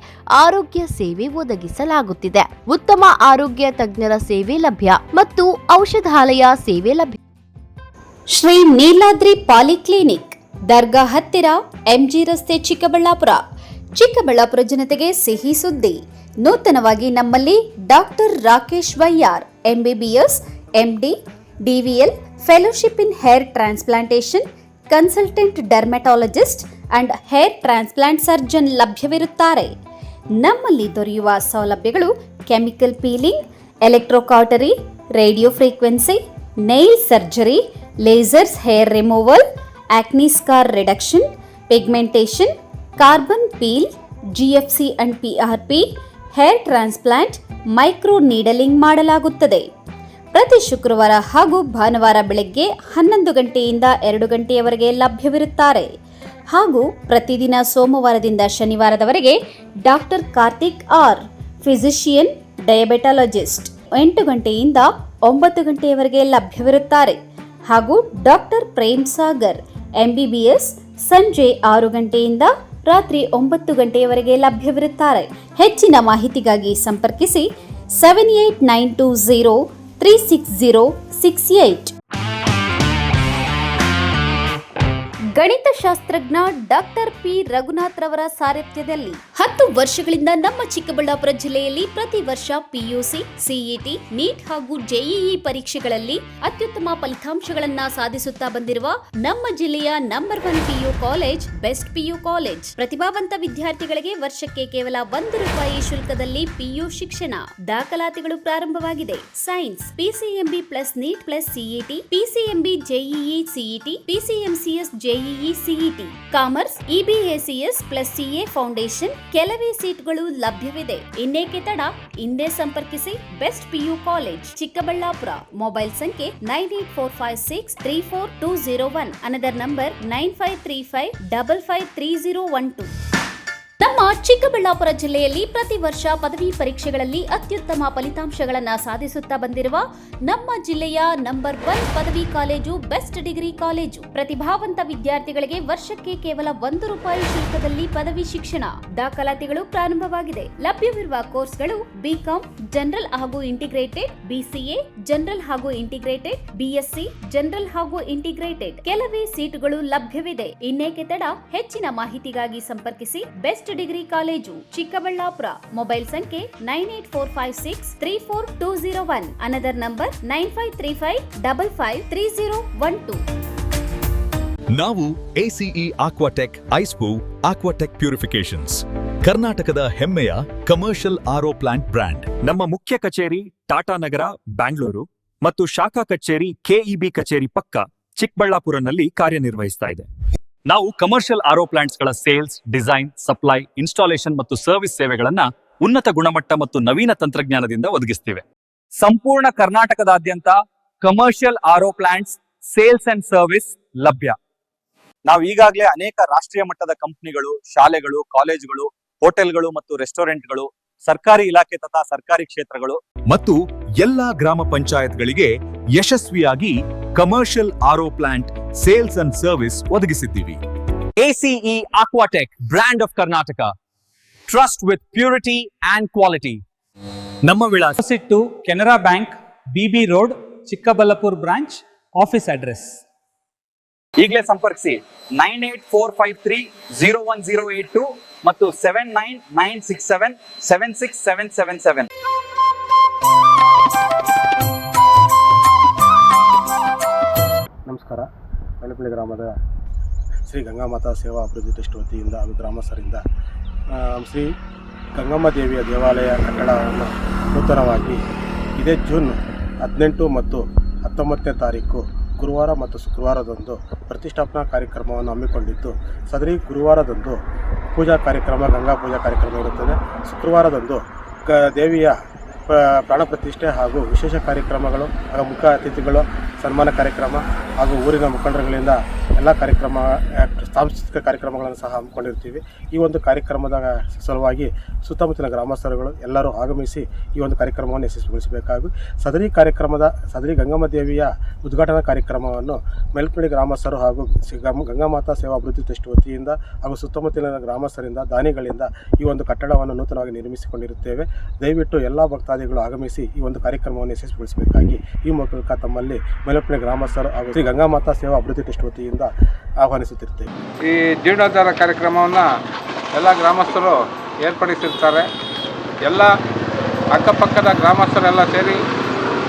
ಆರೋಗ್ಯ ಸೇವೆ ಒದಗಿಸಲಾಗುತ್ತಿದೆ. ಉತ್ತಮ ಆರೋಗ್ಯ ತಜ್ಞರ ಸೇವೆ ಲಭ್ಯ ಮತ್ತು ಔಷಧಾಲಯ ಸೇವೆ ಲಭ್ಯ. ಶ್ರೀ ನೀಲಾದ್ರಿ ಪಾಲಿಕ್ಲಿನಿಕ್, ದರ್ಗಾ ಹತ್ತಿರ, MG ರಸ್ತೆ, ಚಿಕ್ಕಬಳ್ಳಾಪುರ. ಚಿಕ್ಕಬಳ್ಳಾಪುರ ಜನತೆಗೆ ಸಿಹಿ ಸುದ್ದಿ. ನೂತನವಾಗಿ ನಮ್ಮಲ್ಲಿ doctor Rakesh Vaiyar, MBBS, MD, DVL, fellowship in hair transplantation, consultant dermatologist and hair transplant surgeon ಲಭ್ಯವಿರುತ್ತಾರೆ. ನಮ್ಮಲ್ಲಿ ದೊರೆಯುವ ಸೌಲಭ್ಯಗಳು chemical peeling, electrocautery, radio frequency, nail surgery, lasers hair removal, acne scar reduction, pigmentation, carbon peel, GFC and PRP, hair transplant, micro needling ಮಾಡಲಾಗುತ್ತದೆ. ಪ್ರತಿ ಶುಕ್ರವಾರ ಹಾಗೂ ಭಾನುವಾರ ಬೆಳಗ್ಗೆ 11 ಗಂಟೆಯಿಂದ 2 ಗಂಟೆಯವರೆಗೆ ಲಭ್ಯವಿರುತ್ತಾರೆ. ಹಾಗೂ ಪ್ರತಿದಿನ ಸೋಮವಾರದಿಂದ ಶನಿವಾರದವರೆಗೆ ಡಾಕ್ಟರ್ ಕಾರ್ತಿಕ್ ಆರ್, ಫಿಸಿಷಿಯನ್ ಡಯಾಬೆಟಾಲಜಿಸ್ಟ್ 8 ಗಂಟೆಯಿಂದ 9 ಗಂಟೆಯವರೆಗೆ ಲಭ್ಯವಿರುತ್ತಾರೆ. ಹಾಗೂ ಡಾಕ್ಟರ್ ಪ್ರೇಮ್ ಸಾಗರ್ MBBS ಸಂಜೆ 6 ಗಂಟೆಯಿಂದ ರಾತ್ರಿ 9 ಗಂಟೆಯವರೆಗೆ ಲಭ್ಯವಿರುತ್ತಾರೆ. ಹೆಚ್ಚಿನ ಮಾಹಿತಿಗಾಗಿ ಸಂಪರ್ಕಿಸಿ 7892036068. ಗಣಿತಶಾಸ್ತ್ರಜ್ಞ ಡಾಕ್ಟರ್ ಪಿ ರಘುನಾಥ್ ರವರ ಸಾರಥ್ಯದಲ್ಲಿ 10 ವರ್ಷಗಳಿಂದ ನಮ್ಮ ಚಿಕ್ಕಬಳ್ಳಾಪುರ ಜಿಲ್ಲೆಯಲ್ಲಿ ಪ್ರತಿ ವರ್ಷ PUC, CET, ನೀಟ್ ಹಾಗೂ JEE ಪರೀಕ್ಷೆಗಳಲ್ಲಿ ಅತ್ಯುತ್ತಮ ಫಲಿತಾಂಶಗಳನ್ನ ಸಾಧಿಸುತ್ತಾ ಬಂದಿರುವ ನಮ್ಮ ಜಿಲ್ಲೆಯ number 1 PU college best PU college. ಪ್ರತಿಭಾವಂತ ವಿದ್ಯಾರ್ಥಿಗಳಿಗೆ ವರ್ಷಕ್ಕೆ ಕೇವಲ ₹1 ಶುಲ್ಕದಲ್ಲಿ PU ಶಿಕ್ಷಣ. ದಾಖಲಾತಿಗಳು ಪ್ರಾರಂಭವಾಗಿದೆ. Science PCMB plus NEET plus CET, PCMB JEE CET, PCMCS JEE CET, commerce EBACS plus CA foundation. ಕೆಲವೇ ಸೀಟ್ಗಳು ಲಭ್ಯವಿದೆ. ಇನ್ನೇಕೆ ತಡ, ಹಿಂದೆ ಸಂಪರ್ಕಿಸಿ best PU college Chikkaballapur. Mobile ಸಂಖ್ಯೆ 9845634201. Another number 9535553012. ನಮ್ಮ ಚಿಕ್ಕಬಳ್ಳಾಪುರ ಜಿಲ್ಲೆಯಲ್ಲಿ ಪ್ರತಿ ವರ್ಷ ಪದವಿ ಪರೀಕ್ಷೆಗಳಲ್ಲಿ ಅತ್ಯುತ್ತಮ ಫಲಿತಾಂಶಗಳನ್ನು ಸಾಧಿಸುತ್ತಾ ಬಂದಿರುವ ನಮ್ಮ ಜಿಲ್ಲೆಯ ನಂಬರ್ 1 ಪದವಿ ಕಾಲೇಜು ಬೆಸ್ಟ್ ಡಿಗ್ರಿ ಕಾಲೇಜು. ಪ್ರತಿಭಾವಂತ ವಿದ್ಯಾರ್ಥಿಗಳಿಗೆ ವರ್ಷಕ್ಕೆ ಕೇವಲ ₹1 ಶುಲ್ಕದಲ್ಲಿ ಪದವಿ ಶಿಕ್ಷಣ. ದಾಖಲಾತಿಗಳು ಪ್ರಾರಂಭವಾಗಿದೆ. ಲಭ್ಯವಿರುವ ಕೋರ್ಸ್ಗಳು BCom ಜನರಲ್ ಹಾಗೂ ಇಂಟಿಗ್ರೇಟೆಡ್, BCA ಜನರಲ್ ಹಾಗೂ ಇಂಟಿಗ್ರೇಟೆಡ್, BSc ಜನರಲ್ ಹಾಗೂ ಇಂಟಿಗ್ರೇಟೆಡ್. ಕೆಲವೇ ಸೀಟುಗಳು ಲಭ್ಯವಿದೆ. ಇನ್ನೇಕೆ ತಡ, ಹೆಚ್ಚಿನ ಮಾಹಿತಿಗಾಗಿ ಸಂಪರ್ಕಿಸಿ best degree college Chikkaballapur. Mobile ಸಂಖ್ಯೆ 9845634201. Another number 9535553012. ನಾವು ACE Aquatech ಐಸ್ಪೂ ಆಕ್ವಾಟೆಕ್ ಪ್ಯೂರಿಫಿಕೇಶನ್ಸ್, ಕರ್ನಾಟಕದ ಹೆಮ್ಮೆಯ ಕಮರ್ಷಿಯಲ್ RO ಪ್ಲಾಂಟ್ ಬ್ರ್ಯಾಂಡ್. ನಮ್ಮ ಮುಖ್ಯ ಕಚೇರಿ ಟಾಟಾ ನಗರ, ಬ್ಯಾಂಗ್ಳೂರು ಮತ್ತು ಶಾಖಾ ಕಚೇರಿ KEB ಕಚೇರಿ ಪಕ್ಕ ಚಿಕ್ಕಬಳ್ಳಾಪುರನಲ್ಲಿ ಕಾರ್ಯನಿರ್ವಹಿಸ್ತಾ ಇದೆ. ನಾವು ಕಮರ್ಷಿಯಲ್ RO ಪ್ಲಾಂಟ್ಸ್ಗಳ ಸೇಲ್ಸ್, ಡಿಸೈನ್, ಸಪ್ಲೈ, ಇನ್ಸ್ಟಾಲೇಷನ್ ಮತ್ತು ಸರ್ವಿಸ್ ಸೇವೆಗಳನ್ನ ಉನ್ನತ ಗುಣಮಟ್ಟ ಮತ್ತು ನವೀನ ತಂತ್ರಜ್ಞಾನದಿಂದ ಒದಗಿಸ್ತಿವೆ. ಸಂಪೂರ್ಣ ಕರ್ನಾಟಕದಾದ್ಯಂತ commercial RO plants sales and service ಲಭ್ಯ. ನಾವು ಈಗಾಗಲೇ ಅನೇಕ ರಾಷ್ಟ್ರೀಯ ಮಟ್ಟದ ಕಂಪನಿಗಳು, ಶಾಲೆಗಳು, ಕಾಲೇಜುಗಳು, ಹೋಟೆಲ್ಗಳು ಮತ್ತು ರೆಸ್ಟೋರೆಂಟ್ಗಳು, ಸರ್ಕಾರಿ ಇಲಾಖೆ ತಥಾ ಸರ್ಕಾರಿ ಕ್ಷೇತ್ರಗಳು ಮತ್ತು ಎಲ್ಲಾ ಗ್ರಾಮ ಪಂಚಾಯತ್ಗಳಿಗೆ ಯಶಸ್ವಿಯಾಗಿ commercial RO plant sales and service ಒದಗಿಸಿದ್ದೀವಿ. ACE Aquatech, brand of Karnataka. Trust with purity and quality. ನಮ್ಮ ವಿಳಾಸ to Canara bank, BB road, Chikkaballapur branch. Office address ಈಗಲೇ ಸಂಪರ್ಕಿಸಿ 9845301082 ಮತ್ತು 7996776777. ನಮಸ್ಕಾರ. ಮೈಲಪಳ್ಳಿ ಗ್ರಾಮದ ಶ್ರೀ ಗಂಗಾಮಾತಾ ಸೇವಾ ಅಭಿವೃದ್ಧಿ ಟ್ರಸ್ಟ್ ವತಿಯಿಂದ ಹಾಗೂ ಗ್ರಾಮಸ್ಥರಿಂದ ಶ್ರೀ ಗಂಗಮ್ಮ ದೇವಿಯ ದೇವಾಲಯ ಕಟ್ಟಡವನ್ನು ನೂತನವಾಗಿ ಇದೇ ಜೂನ್ 18 ಮತ್ತು 19ನೇ ತಾರೀಕು ಗುರುವಾರ ಮತ್ತು ಶುಕ್ರವಾರದಂದು ಪ್ರತಿಷ್ಠಾಪನಾ ಕಾರ್ಯಕ್ರಮವನ್ನು ಹಮ್ಮಿಕೊಂಡಿದ್ದು, ಸದರಿ ಗುರುವಾರದಂದು ಪೂಜಾ ಕಾರ್ಯಕ್ರಮ, ಗಂಗಾ ಪೂಜಾ ಕಾರ್ಯಕ್ರಮ ಇರುತ್ತದೆ. ಶುಕ್ರವಾರದಂದು ದೇವಿಯ ಪ್ರಾಣ ಪ್ರತಿಷ್ಠೆ ಹಾಗೂ ವಿಶೇಷ ಕಾರ್ಯಕ್ರಮಗಳು ಹಾಗೂ ಮುಖ್ಯ ಅತಿಥಿಗಳು ಸನ್ಮಾನ ಕಾರ್ಯಕ್ರಮ ಹಾಗೂ ಊರಿನ ಮುಖಂಡರುಗಳಿಂದ ಎಲ್ಲ ಕಾರ್ಯಕ್ರಮ, ಸಾಂಸ್ಕೃತಿಕ ಕಾರ್ಯಕ್ರಮಗಳನ್ನು ಸಹ ಹಮ್ಮಿಕೊಂಡಿರ್ತೀವಿ. ಈ ಒಂದು ಕಾರ್ಯಕ್ರಮದ ಸಲುವಾಗಿ ಸುತ್ತಮುತ್ತಲಿನ ಗ್ರಾಮಸ್ಥರುಗಳು ಎಲ್ಲರೂ ಆಗಮಿಸಿ ಈ ಒಂದು ಕಾರ್ಯಕ್ರಮವನ್ನು ಯಶಸ್ವಿಗೊಳಿಸಬೇಕಾಗಿ ಸದರಿ ಗಂಗಮ್ಮ ದೇವಿಯ ಉದ್ಘಾಟನಾ ಕಾರ್ಯಕ್ರಮವನ್ನು ಮೈಲಪಳ್ಳಿ ಗ್ರಾಮಸ್ಥರು ಹಾಗೂ ಗಂಗಾಮಾತಾ ಸೇವಾ ಅಭಿವೃದ್ಧಿ ಟ್ರಸ್ಟ್ ವತಿಯಿಂದ ಹಾಗೂ ಸುತ್ತಮುತ್ತಲಿನ ಗ್ರಾಮಸ್ಥರಿಂದ, ದಾನಿಗಳಿಂದ ಈ ಒಂದು ಕಟ್ಟಡವನ್ನು ನೂತನವಾಗಿ ನಿರ್ಮಿಸಿಕೊಂಡಿರುತ್ತೇವೆ. ದಯವಿಟ್ಟು ಎಲ್ಲ ಭಕ್ತಾದಿಗಳು ಆಗಮಿಸಿ ಈ ಒಂದು ಕಾರ್ಯಕ್ರಮವನ್ನು ಯಶಸ್ವಿಗೊಳಿಸಬೇಕಾಗಿ ಈ ಮೂಲಕ ತಮ್ಮಲ್ಲಿ ಮೈಲಪಳ್ಳಿ ಗ್ರಾಮಸ್ಥರು ಹಾಗೂ ಶ್ರೀ ಗಂಗಾಮಾತಾ ಸೇವಾ ಅಭಿವೃದ್ಧಿ ಟ್ರಸ್ಟ್ ವತಿಯಿಂದ ಆಹ್ವಾನಿಸುತ್ತಿರ್ತೇವೆ. ಈ ಜೀರ್ಣೋದ್ಧಾರ ಕಾರ್ಯಕ್ರಮವನ್ನು ಎಲ್ಲ ಗ್ರಾಮಸ್ಥರು ಏರ್ಪಡಿಸಿರ್ತಾರೆ. ಎಲ್ಲ ಅಕ್ಕಪಕ್ಕದ ಗ್ರಾಮಸ್ಥರೆಲ್ಲ ಸೇರಿ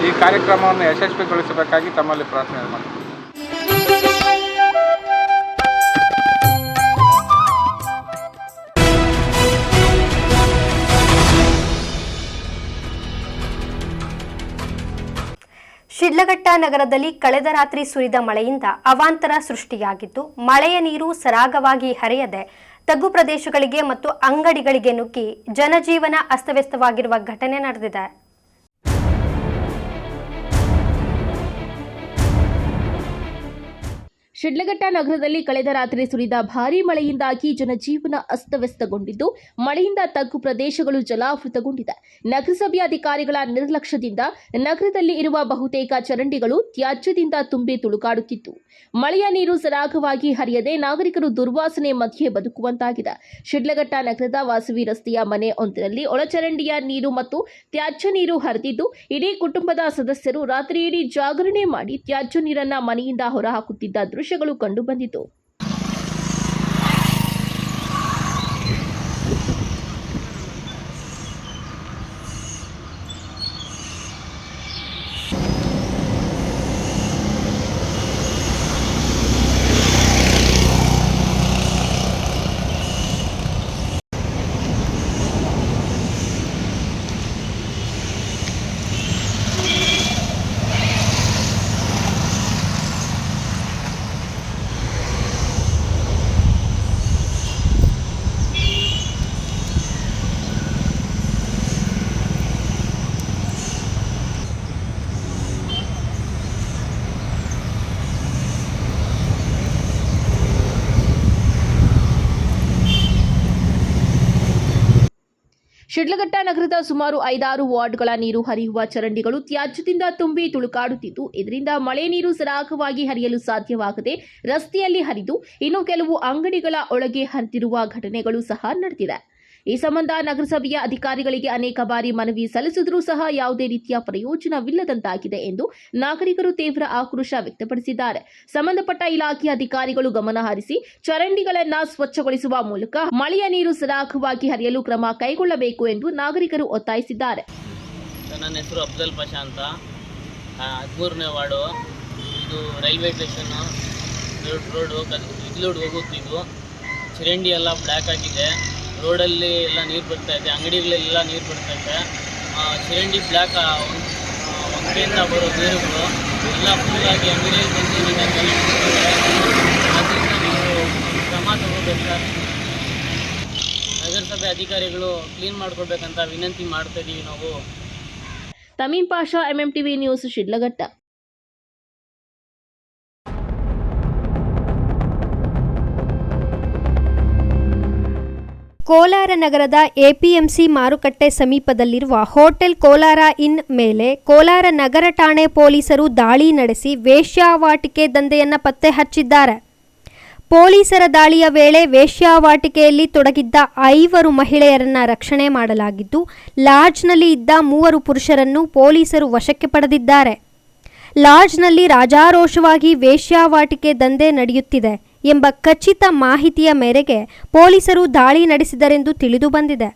ಈ ಕಾರ್ಯಕ್ರಮವನ್ನು ಯಶಸ್ವಿಗೊಳಿಸಬೇಕಾಗಿ ತಮ್ಮಲ್ಲಿ ಪ್ರಾರ್ಥನೆ ಮಾಡ್ತೀವಿ. ಶಿಡ್ಲಘಟ್ಟ ನಗರದಲ್ಲಿ ಕಳೆದ ರಾತ್ರಿ ಸುರಿದ ಮಳೆಯಿಂದ ಅವಾಂತರ ಸೃಷ್ಟಿಯಾಗಿದ್ದು, ಮಳೆಯ ನೀರು ಸರಾಗವಾಗಿ ಹರಿಯದೆ ತಗ್ಗು ಪ್ರದೇಶಗಳಿಗೆ ಮತ್ತು ಅಂಗಡಿಗಳಿಗೆ ನುಗ್ಗಿ ಜನಜೀವನ ಅಸ್ತವ್ಯಸ್ತವಾಗಿರುವ ಘಟನೆ ನಡೆದಿದೆ. ಶಿಡ್ಲಘಟ್ಟ ನಗರದಲ್ಲಿ ಕಳೆದ ರಾತ್ರಿ ಸುರಿದ ಭಾರೀ ಮಳೆಯಿಂದಾಗಿ ಜನಜೀವನ ಅಸ್ತವ್ಯಸ್ತಗೊಂಡಿದ್ದು, ಮಳೆಯಿಂದ ತಗ್ಗು ಪ್ರದೇಶಗಳು ಜಲಾವೃತಗೊಂಡಿದೆ. ನಗರಸಭೆಯ ಅಧಿಕಾರಿಗಳ ನಿರ್ಲಕ್ಷ್ಯದಿಂದ ನಗರದಲ್ಲಿ ಇರುವ ಬಹುತೇಕ ಚರಂಡಿಗಳು ತ್ಯಾಜ್ಯದಿಂದ ತುಂಬಿ ತುಳುಕಾಡುತ್ತಿತ್ತು. ಮಳೆಯ ನೀರು ಸರಾಗವಾಗಿ ಹರಿಯದೆ ನಾಗರಿಕರು ದುರ್ವಾಸನೆ ಮಧ್ಯೆ ಬದುಕುವಂತಾಗಿದೆ. ಶಿಡ್ಲಘಟ್ಟ ನಗರದ ವಾಸವಿ ರಸ್ತೆಯ ಮನೆ ಒಂದರಲ್ಲಿ ಒಳಚರಂಡಿಯ ನೀರು ಮತ್ತು ತ್ಯಾಜ್ಯ ನೀರು ಹರಿದಿದ್ದು, ಇಡೀ ಕುಟುಂಬದ ಸದಸ್ಯರು ರಾತ್ರಿಯಿಡೀ ಜಾಗರಣೆ ಮಾಡಿ ತ್ಯಾಜ್ಯ ನೀರನ್ನ ಮನೆಯಿಂದ ಹೊರಹಾಕುತ್ತಿದ್ದ ದೃಶ್ಯಗಳು ಕಂಡುಬಂದಿತು. ಶಿಡ್ಲಘಟ್ಟ ನಗರದ ಸುಮಾರು 5-6 ವಾರ್ಡ್ಗಳ ನೀರು ಹರಿಯುವ ಚರಂಡಿಗಳು ತ್ಯಾಜ್ಯದಿಂದ ತುಂಬಿ ತುಳುಕಾಡುತ್ತಿದ್ದು, ಇದರಿಂದ ಮಳೆ ನೀರು ಸರಾಗವಾಗಿ ಹರಿಯಲು ಸಾಧ್ಯವಾಗದೆ ರಸ್ತೆಯಲ್ಲಿ ಹರಿದು ಇನ್ನು ಕೆಲವು ಅಂಗಡಿಗಳ ಒಳಗೆ ಹರಿದಿರುವ ಘಟನೆಗಳು ಸಹ ನಡೆದಿದೆ. ಈ ಸಂಬಂಧ ನಗರಸಭೆಯ ಅಧಿಕಾರಿಗಳಿಗೆ ಅನೇಕ ಬಾರಿ ಮನವಿ ಸಲ್ಲಿಸಿದರೂ ಸಹ ಯಾವುದೇ ರೀತಿಯ ಪ್ರಯೋಜನವಿಲ್ಲದಂತಾಗಿದೆ ಎಂದು ನಾಗರಿಕರು ತೀವ್ರ ಆಕ್ರೋಶ ವ್ಯಕ್ತಪಡಿಸಿದ್ದಾರೆ. ಸಂಬಂಧಪಟ್ಟ ಇಲಾಖೆಯ ಅಧಿಕಾರಿಗಳು ಗಮನ ಹರಿಸಿ ಚರಂಡಿಗಳನ್ನು ಸ್ವಚ್ಛಗೊಳಿಸುವ ಮೂಲಕ ಮಳೆಯ ನೀರು ಸರಾಗವಾಗಿ ಹರಿಯಲು ಕ್ರಮ ಕೈಗೊಳ್ಳಬೇಕು ಎಂದು ನಾಗರಿಕರು ಒತ್ತಾಯಿಸಿದ್ದಾರೆ. ನನ್ನ ಹೆಸರು ಅಫ್ಜಲ್ ಪಾಷಾ ಅಂತ, 13ನೇ ವಾರ್ಡು. ಇದು ರೈಲ್ವೆ ಸ್ಟೇಷನ್ ರೋಡು ಹೋಗುತ್ತಿದ್ದು, ಚರಂಡಿ ಎಲ್ಲ ಬ್ಲ್ಯಾಕ್ ಆಗಿದೆ. ರೋಡಲ್ಲಿ ಎಲ್ಲ ನೀರು ಬರ್ತಾ ಇದೆ, ಅಂಗಡಿಗಳೆಲ್ಲ ನೀರು ಬರ್ತಾ ಇದೆ. ಚರಂಡಿ ಬ್ಲ್ಯಾಕ್ ಒಂದರಿಂದ ಬರೋ ನೀರುಗಳು ಎಲ್ಲ ಫುಲ್ಲಾಗಿ ಅಂಗಡಿಯಲ್ಲಿ ಬಂದು ಅದರಿಂದ ನೀವು ಕ್ರಮ ತಗೋಬೇಕು ಸರ್. ನಗರಸಭೆ ಅಧಿಕಾರಿಗಳು ಕ್ಲೀನ್ ಮಾಡ್ಕೊಡ್ಬೇಕಂತ ವಿನಂತಿ ಮಾಡ್ತಾ ಇದ್ದೀವಿ ನಾವು. ತಮೀಂ ಪಾಷಾ, MMTV ನ್ಯೂಸ್, ಶಿಡ್ಲಘಟ್ಟ. ಕೋಲಾರ ನಗರದ APMC ಮಾರುಕಟ್ಟೆ ಸಮೀಪದಲ್ಲಿರುವ ಹೋಟೆಲ್ ಕೋಲಾರ ಇನ್ ಮೇಲೆ ಕೋಲಾರ ನಗರ ಠಾಣೆ ಪೊಲೀಸರು ದಾಳಿ ನಡೆಸಿ ವೇಶ್ಯಾವಾಟಿಕೆ ದಂಧೆಯನ್ನು ಪತ್ತೆ ಹಚ್ಚಿದ್ದಾರೆ. ಪೊಲೀಸರ ದಾಳಿಯ ವೇಳೆ ವೇಶ್ಯಾವಾಟಿಕೆಯಲ್ಲಿ ತೊಡಗಿದ್ದ 5 ಮಹಿಳೆಯರನ್ನು ರಕ್ಷಣೆ ಮಾಡಲಾಗಿದ್ದು, ಲಾಡ್ಜ್ನಲ್ಲಿ ಇದ್ದ 3 ಪುರುಷರನ್ನು ಪೊಲೀಸರು ವಶಕ್ಕೆ ಪಡೆದಿದ್ದಾರೆ. ಲಾಡ್ಜ್ನಲ್ಲಿ ರಾಜಾರೋಷವಾಗಿ ವೇಶ್ಯಾವಾಟಿಕೆ ದಂಧೆ ನಡೆಯುತ್ತಿದೆ ಎಂಬ ಖಚಿತ ಮಾಹಿತಿಯ ಮೇರೆಗೆ ಪೊಲೀಸರು ದಾಳಿ ನಡೆಸಿದರೆಂದು ತಿಳಿದು ಬಂದಿದೆ.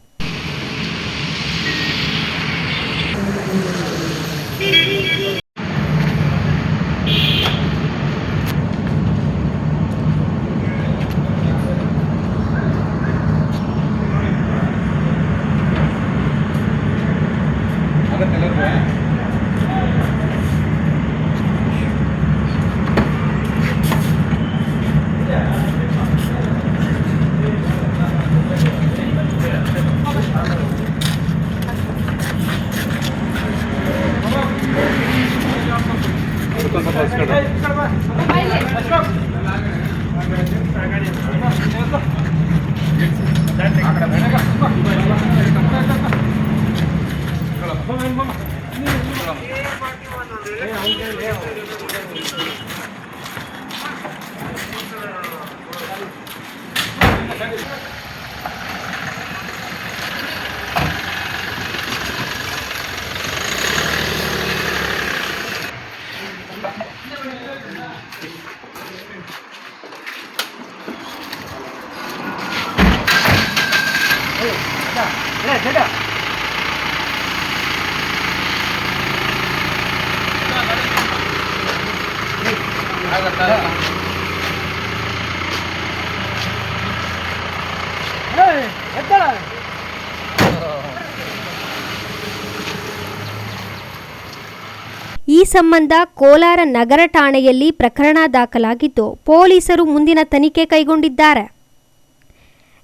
ಈ ಸಂಬಂಧ ಕೋಲಾರ ನಗರ ಠಾಣೆಯಲ್ಲಿ ಪ್ರಕರಣ ದಾಖಲಾಗಿದ್ದು, ಪೊಲೀಸರು ಮುಂದಿನ ತನಿಖೆ ಕೈಗೊಂಡಿದ್ದಾರೆ.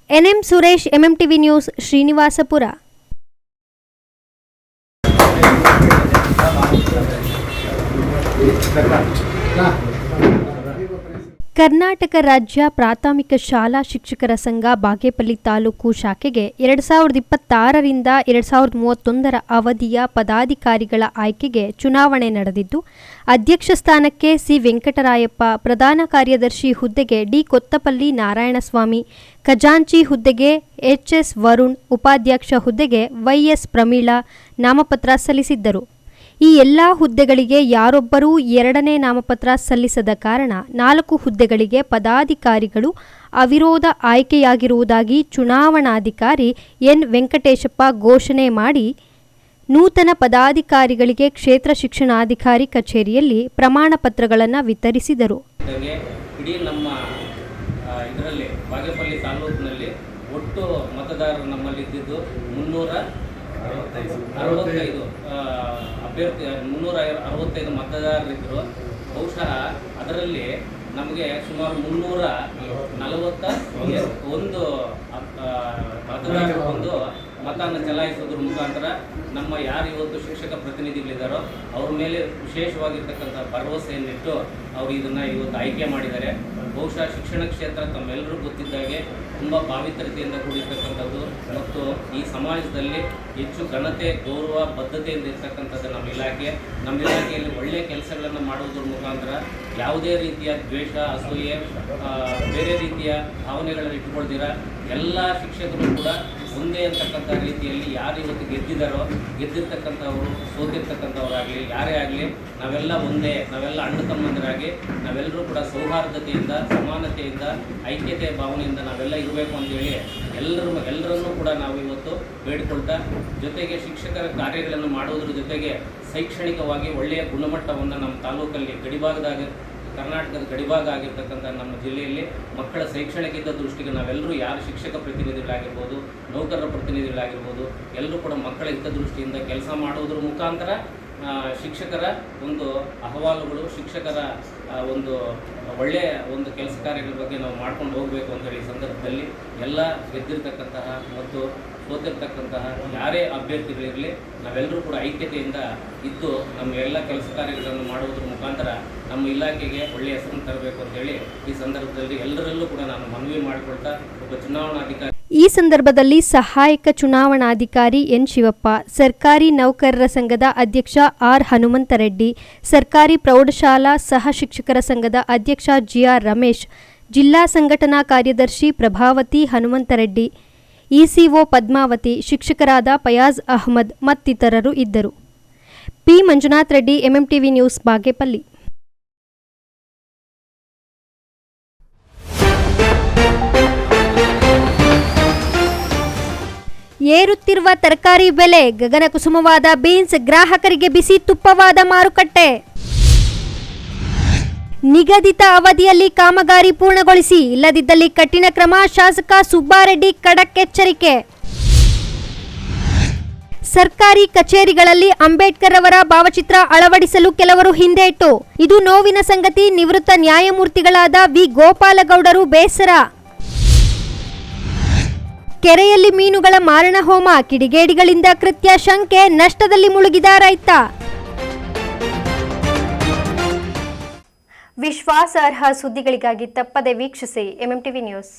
NM Suresh, MMTV news, Srinivaspur. Karnataka ರಾಜ್ಯ ಪ್ರಾಥಮಿಕ ಶಾಲಾ ಶಿಕ್ಷಕರ ಸಂಘ ಬಾಗೇಪಲ್ಲಿ ತಾಲೂಕು ಶಾಖೆಗೆ 2026ರಿಂದ 2031 ಅವಧಿಯ ಪದಾಧಿಕಾರಿಗಳ ಆಯ್ಕೆಗೆ ಚುನಾವಣೆ ನಡೆದಿದ್ದು, ಅಧ್ಯಕ್ಷ ಸ್ಥಾನಕ್ಕೆ ಸಿ ವೆಂಕಟರಾಯಪ್ಪ, ಪ್ರಧಾನ ಕಾರ್ಯದರ್ಶಿ ಹುದ್ದೆಗೆ ಡಿ ಕೊತ್ತಪಲ್ಲಿ ನಾರಾಯಣಸ್ವಾಮಿ, ಖಜಾಂಚಿ ಹುದ್ದೆಗೆ ಎಚ್ಎಸ್ ವರುಣ್, ಉಪಾಧ್ಯಕ್ಷ ಹುದ್ದೆಗೆ ವೈಎಸ್ ಪ್ರಮೀಳಾ ನಾಮಪತ್ರ ಸಲ್ಲಿಸಿದ್ದರು. ಈ ಎಲ್ಲ ಹುದ್ದೆಗಳಿಗೆ ಯಾರೊಬ್ಬರೂ ಎರಡನೇ ನಾಮಪತ್ರ ಸಲ್ಲಿಸದ ಕಾರಣ 4 ಹುದ್ದೆಗಳಿಗೆ ಪದಾಧಿಕಾರಿಗಳು ಅವಿರೋಧ ಆಯ್ಕೆಯಾಗಿರುವುದಾಗಿ ಚುನಾವಣಾಧಿಕಾರಿ ಎನ್ ವೆಂಕಟೇಶಪ್ಪ ಘೋಷಣೆ ಮಾಡಿ ನೂತನ ಪದಾಧಿಕಾರಿಗಳಿಗೆ ಕ್ಷೇತ್ರ ಶಿಕ್ಷಣಾಧಿಕಾರಿ ಕಚೇರಿಯಲ್ಲಿ ಪ್ರಮಾಣ ಪತ್ರಗಳನ್ನು ವಿತರಿಸಿದರು. ಇಡೀ ನಮ್ಮ ಇದರಲ್ಲಿ ಬಾಗೇಪಲ್ಲಿ ತಾಲೂಕಿನಲ್ಲಿ ಒಟ್ಟು ಮತದಾರರು ನಮ್ಮಲ್ಲಿದ್ದು 365 ಅಭ್ಯರ್ಥಿ 365 ಮತದಾರರಿದ್ದರು. ಬಹುಶಃ ಅದರಲ್ಲಿ ನಮಗೆ ಸುಮಾರು 341 ಮತದಾರರು ಒಂದು ಮತವನ್ನು ಚಲಾಯಿಸೋದ್ರ ಮುಖಾಂತರ ನಮ್ಮ ಯಾರು ಇವತ್ತು ಶಿಕ್ಷಕ ಪ್ರತಿನಿಧಿಗಳಿದ್ದಾರೋ ಅವ್ರ ಮೇಲೆ ವಿಶೇಷವಾಗಿರ್ತಕ್ಕಂಥ ಭರವಸೆಯನ್ನಿಟ್ಟು ಅವರು ಇದನ್ನು ಇವತ್ತು ಆಯ್ಕೆ ಮಾಡಿದ್ದಾರೆ. ಬಹುಶಃ ಶಿಕ್ಷಣ ಕ್ಷೇತ್ರ ತಮ್ಮೆಲ್ಲರೂ ಗೊತ್ತಿದ್ದಾಗೆ ತುಂಬ ಪಾವಿತ್ರ್ಯತೆಯಿಂದ ಕೂಡಿರ್ತಕ್ಕಂಥದ್ದು ಮತ್ತು ಈ ಸಮಾಜದಲ್ಲಿ ಹೆಚ್ಚು ಘನತೆ, ಗೌರವ, ಬದ್ಧತೆಯಿಂದ ಇರ್ತಕ್ಕಂಥದ್ದು ನಮ್ಮ ಇಲಾಖೆಯಲ್ಲಿ ಒಳ್ಳೆಯ ಕೆಲಸಗಳನ್ನು ಮಾಡುವುದರ ಮುಖಾಂತರ ಯಾವುದೇ ರೀತಿಯ ದ್ವೇಷ, ಅಸೂಯೆ, ಬೇರೆ ರೀತಿಯ ಭಾವನೆಗಳನ್ನು ಇಟ್ಕೊಳ್ದಿರ ಎಲ್ಲ ಶಿಕ್ಷಕರು ಕೂಡ ಒಂದೇ ಅಂತಕ್ಕಂಥ ರೀತಿಯಲ್ಲಿ ಯಾರು ಇವತ್ತು ಗೆದ್ದಿದ್ದಾರೋ, ಗೆದ್ದಿರ್ತಕ್ಕಂಥವರು, ಸೋತಿರ್ತಕ್ಕಂಥವರಾಗಲಿ ಯಾರೇ ಆಗಲಿ ನಾವೆಲ್ಲ ಒಂದೇ, ನಾವೆಲ್ಲ ಅಣ್ಣ ತಮ್ಮಂದರಾಗಿ ನಾವೆಲ್ಲರೂ ಕೂಡ ಸೌಹಾರ್ದತೆಯಿಂದ, ಸಮಾನತೆಯಿಂದ, ಐಕ್ಯತೆ ಭಾವನೆಯಿಂದ ನಾವೆಲ್ಲ ಇರಬೇಕು ಅಂತೇಳಿ ಎಲ್ಲರನ್ನೂ ಕೂಡ ನಾವು ಇವತ್ತು ಬೇಡಿಕೊಳ್ತಾ, ಜೊತೆಗೆ ಶಿಕ್ಷಕರ ಕಾರ್ಯಗಳನ್ನು ಮಾಡುವುದರ ಜೊತೆಗೆ ಶೈಕ್ಷಣಿಕವಾಗಿ ಒಳ್ಳೆಯ ಗುಣಮಟ್ಟವನ್ನು ನಮ್ಮ ತಾಲೂಕಲ್ಲಿ ಕರ್ನಾಟಕದ ಗಡಿಭಾಗ ಆಗಿರ್ತಕ್ಕಂಥ ನಮ್ಮ ಜಿಲ್ಲೆಯಲ್ಲಿ ಮಕ್ಕಳ ಶೈಕ್ಷಣಿಕದ ದೃಷ್ಟಿಗೆ ನಾವೆಲ್ಲರೂ ಯಾರು ಶಿಕ್ಷಕ ಪ್ರತಿನಿಧಿಗಳಾಗಿರ್ಬೋದು, ನೌಕರರ ಪ್ರತಿನಿಧಿಗಳಾಗಿರ್ಬೋದು, ಎಲ್ಲರೂ ಕೂಡ ಮಕ್ಕಳ ಹಿತದೃಷ್ಟಿಯಿಂದ ಕೆಲಸ ಮಾಡುವುದರ ಮುಖಾಂತರ ಶಿಕ್ಷಕರ ಒಂದು ಅಹವಾಲುಗಳು, ಶಿಕ್ಷಕರ ಒಂದು ಒಳ್ಳೆಯ ಒಂದು ಕೆಲಸ ಕಾರ್ಯಗಳ ಬಗ್ಗೆ ನಾವು ಮಾಡ್ಕೊಂಡು ಹೋಗಬೇಕು ಅಂತೇಳಿ ಈ ಸಂದರ್ಭದಲ್ಲಿ ಎಲ್ಲ ಗೆದ್ದಿರ್ತಕ್ಕಂತಹ ಮತ್ತು ಸೋತಿರ್ತಕ್ಕಂತಹ ಯಾರೇ ಅಭ್ಯರ್ಥಿಗಳಿರಲಿ ನಾವೆಲ್ಲರೂ ಕೂಡ ಐಕ್ಯತೆಯಿಂದ ಇದ್ದು ನಮ್ಮ ಎಲ್ಲ ಕೆಲಸ ಕಾರ್ಯಗಳನ್ನು ಮಾಡುವುದರ ಮುಖಾಂತರ ನಮ್ಮ ಇಲಾಖೆಗೆ ಒಳ್ಳೆಯ ಹೆಸರನ್ನು ತರಬೇಕು ಅಂತೇಳಿ ಈ ಸಂದರ್ಭದಲ್ಲಿ ಎಲ್ಲರಲ್ಲೂ ಕೂಡ ನಾನು ಮನವಿ ಮಾಡಿಕೊಳ್ತಾ ಒಬ್ಬ ಚುನಾವಣಾಧಿಕಾರಿ ಈ ಸಂದರ್ಭದಲ್ಲಿ ಸಹಾಯಕ ಚುನಾವಣಾಧಿಕಾರಿ ಎನ್ ಶಿವಪ್ಪ, ಸರ್ಕಾರಿ ನೌಕರರ ಸಂಘದ ಅಧ್ಯಕ್ಷ ಆರ್ ಹನುಮಂತರೆಡ್ಡಿ, ಸರ್ಕಾರಿ ಪ್ರೌಢಶಾಲಾ ಸಹ ಶಿಕ್ಷಕರ ಸಂಘದ ಅಧ್ಯಕ್ಷ ಜಿಆರ್ ರಮೇಶ್, ಜಿಲ್ಲಾ ಸಂಘಟನಾ ಕಾರ್ಯದರ್ಶಿ ಪ್ರಭಾವತಿ ಹನುಮಂತರೆಡ್ಡಿ, ಇಸಿಒ ಪದ್ಮಾವತಿ, ಶಿಕ್ಷಕರಾದ ಫಯಾಜ್ ಅಹ್ಮದ್ ಮತ್ತಿತರರು ಇದ್ದರು. P Manjunath Reddy, MMTV news, Bagepalli. ಏರುತ್ತಿರುವ ತರಕಾರಿ ಬೆಲೆ, ಗಗನಕುಸುಮವಾದ ಬೀನ್ಸ್, ಗ್ರಾಹಕರಿಗೆ ಬಿಸಿ ತುಪ್ಪವಾದ ಮಾರುಕಟ್ಟೆ. ನಿಗದಿತ ಅವಧಿಯಲ್ಲಿ ಕಾಮಗಾರಿ ಪೂರ್ಣಗೊಳಿಸಿ, ಇಲ್ಲದಿದ್ದಲ್ಲಿ ಕಠಿಣ ಕ್ರಮ, ಶಾಸಕ ಸುಬ್ಬಾರೆಡ್ಡಿ ಖಡಕ್ ಎಚ್ಚರಿಕೆ. ಸರ್ಕಾರಿ ಕಚೇರಿಗಳಲ್ಲಿ ಅಂಬೇಡ್ಕರ್ ಅವರ ಭಾವಚಿತ್ರ ಅಳವಡಿಸಲು ಕೆಲವರು ಹಿಂದೇಟು, ಇದು ನೋವಿನ ಸಂಗತಿ, ನಿವೃತ್ತ ನ್ಯಾಯಮೂರ್ತಿಗಳಾದ ವಿ ಗೋಪಾಲಗೌಡರು ಬೇಸರ. ಕೆರೆಯಲ್ಲಿ ಮೀನುಗಳ ಮಾರಣ ಹೋಮ, ಕಿಡಿಗೇಡಿಗಳಿಂದ ಕೃತ್ಯ ಶಂಕೆ, ನಷ್ಟದಲ್ಲಿ ಮುಳುಗಿದ ರೈತ. ವಿಶ್ವಾಸಾರ್ಹ ಸುದ್ದಿಗಳಿಗಾಗಿ ತಪ್ಪದೆ ವೀಕ್ಷಿಸಿ ಎಂಎಂಟಿವಿ ನ್ಯೂಸ್.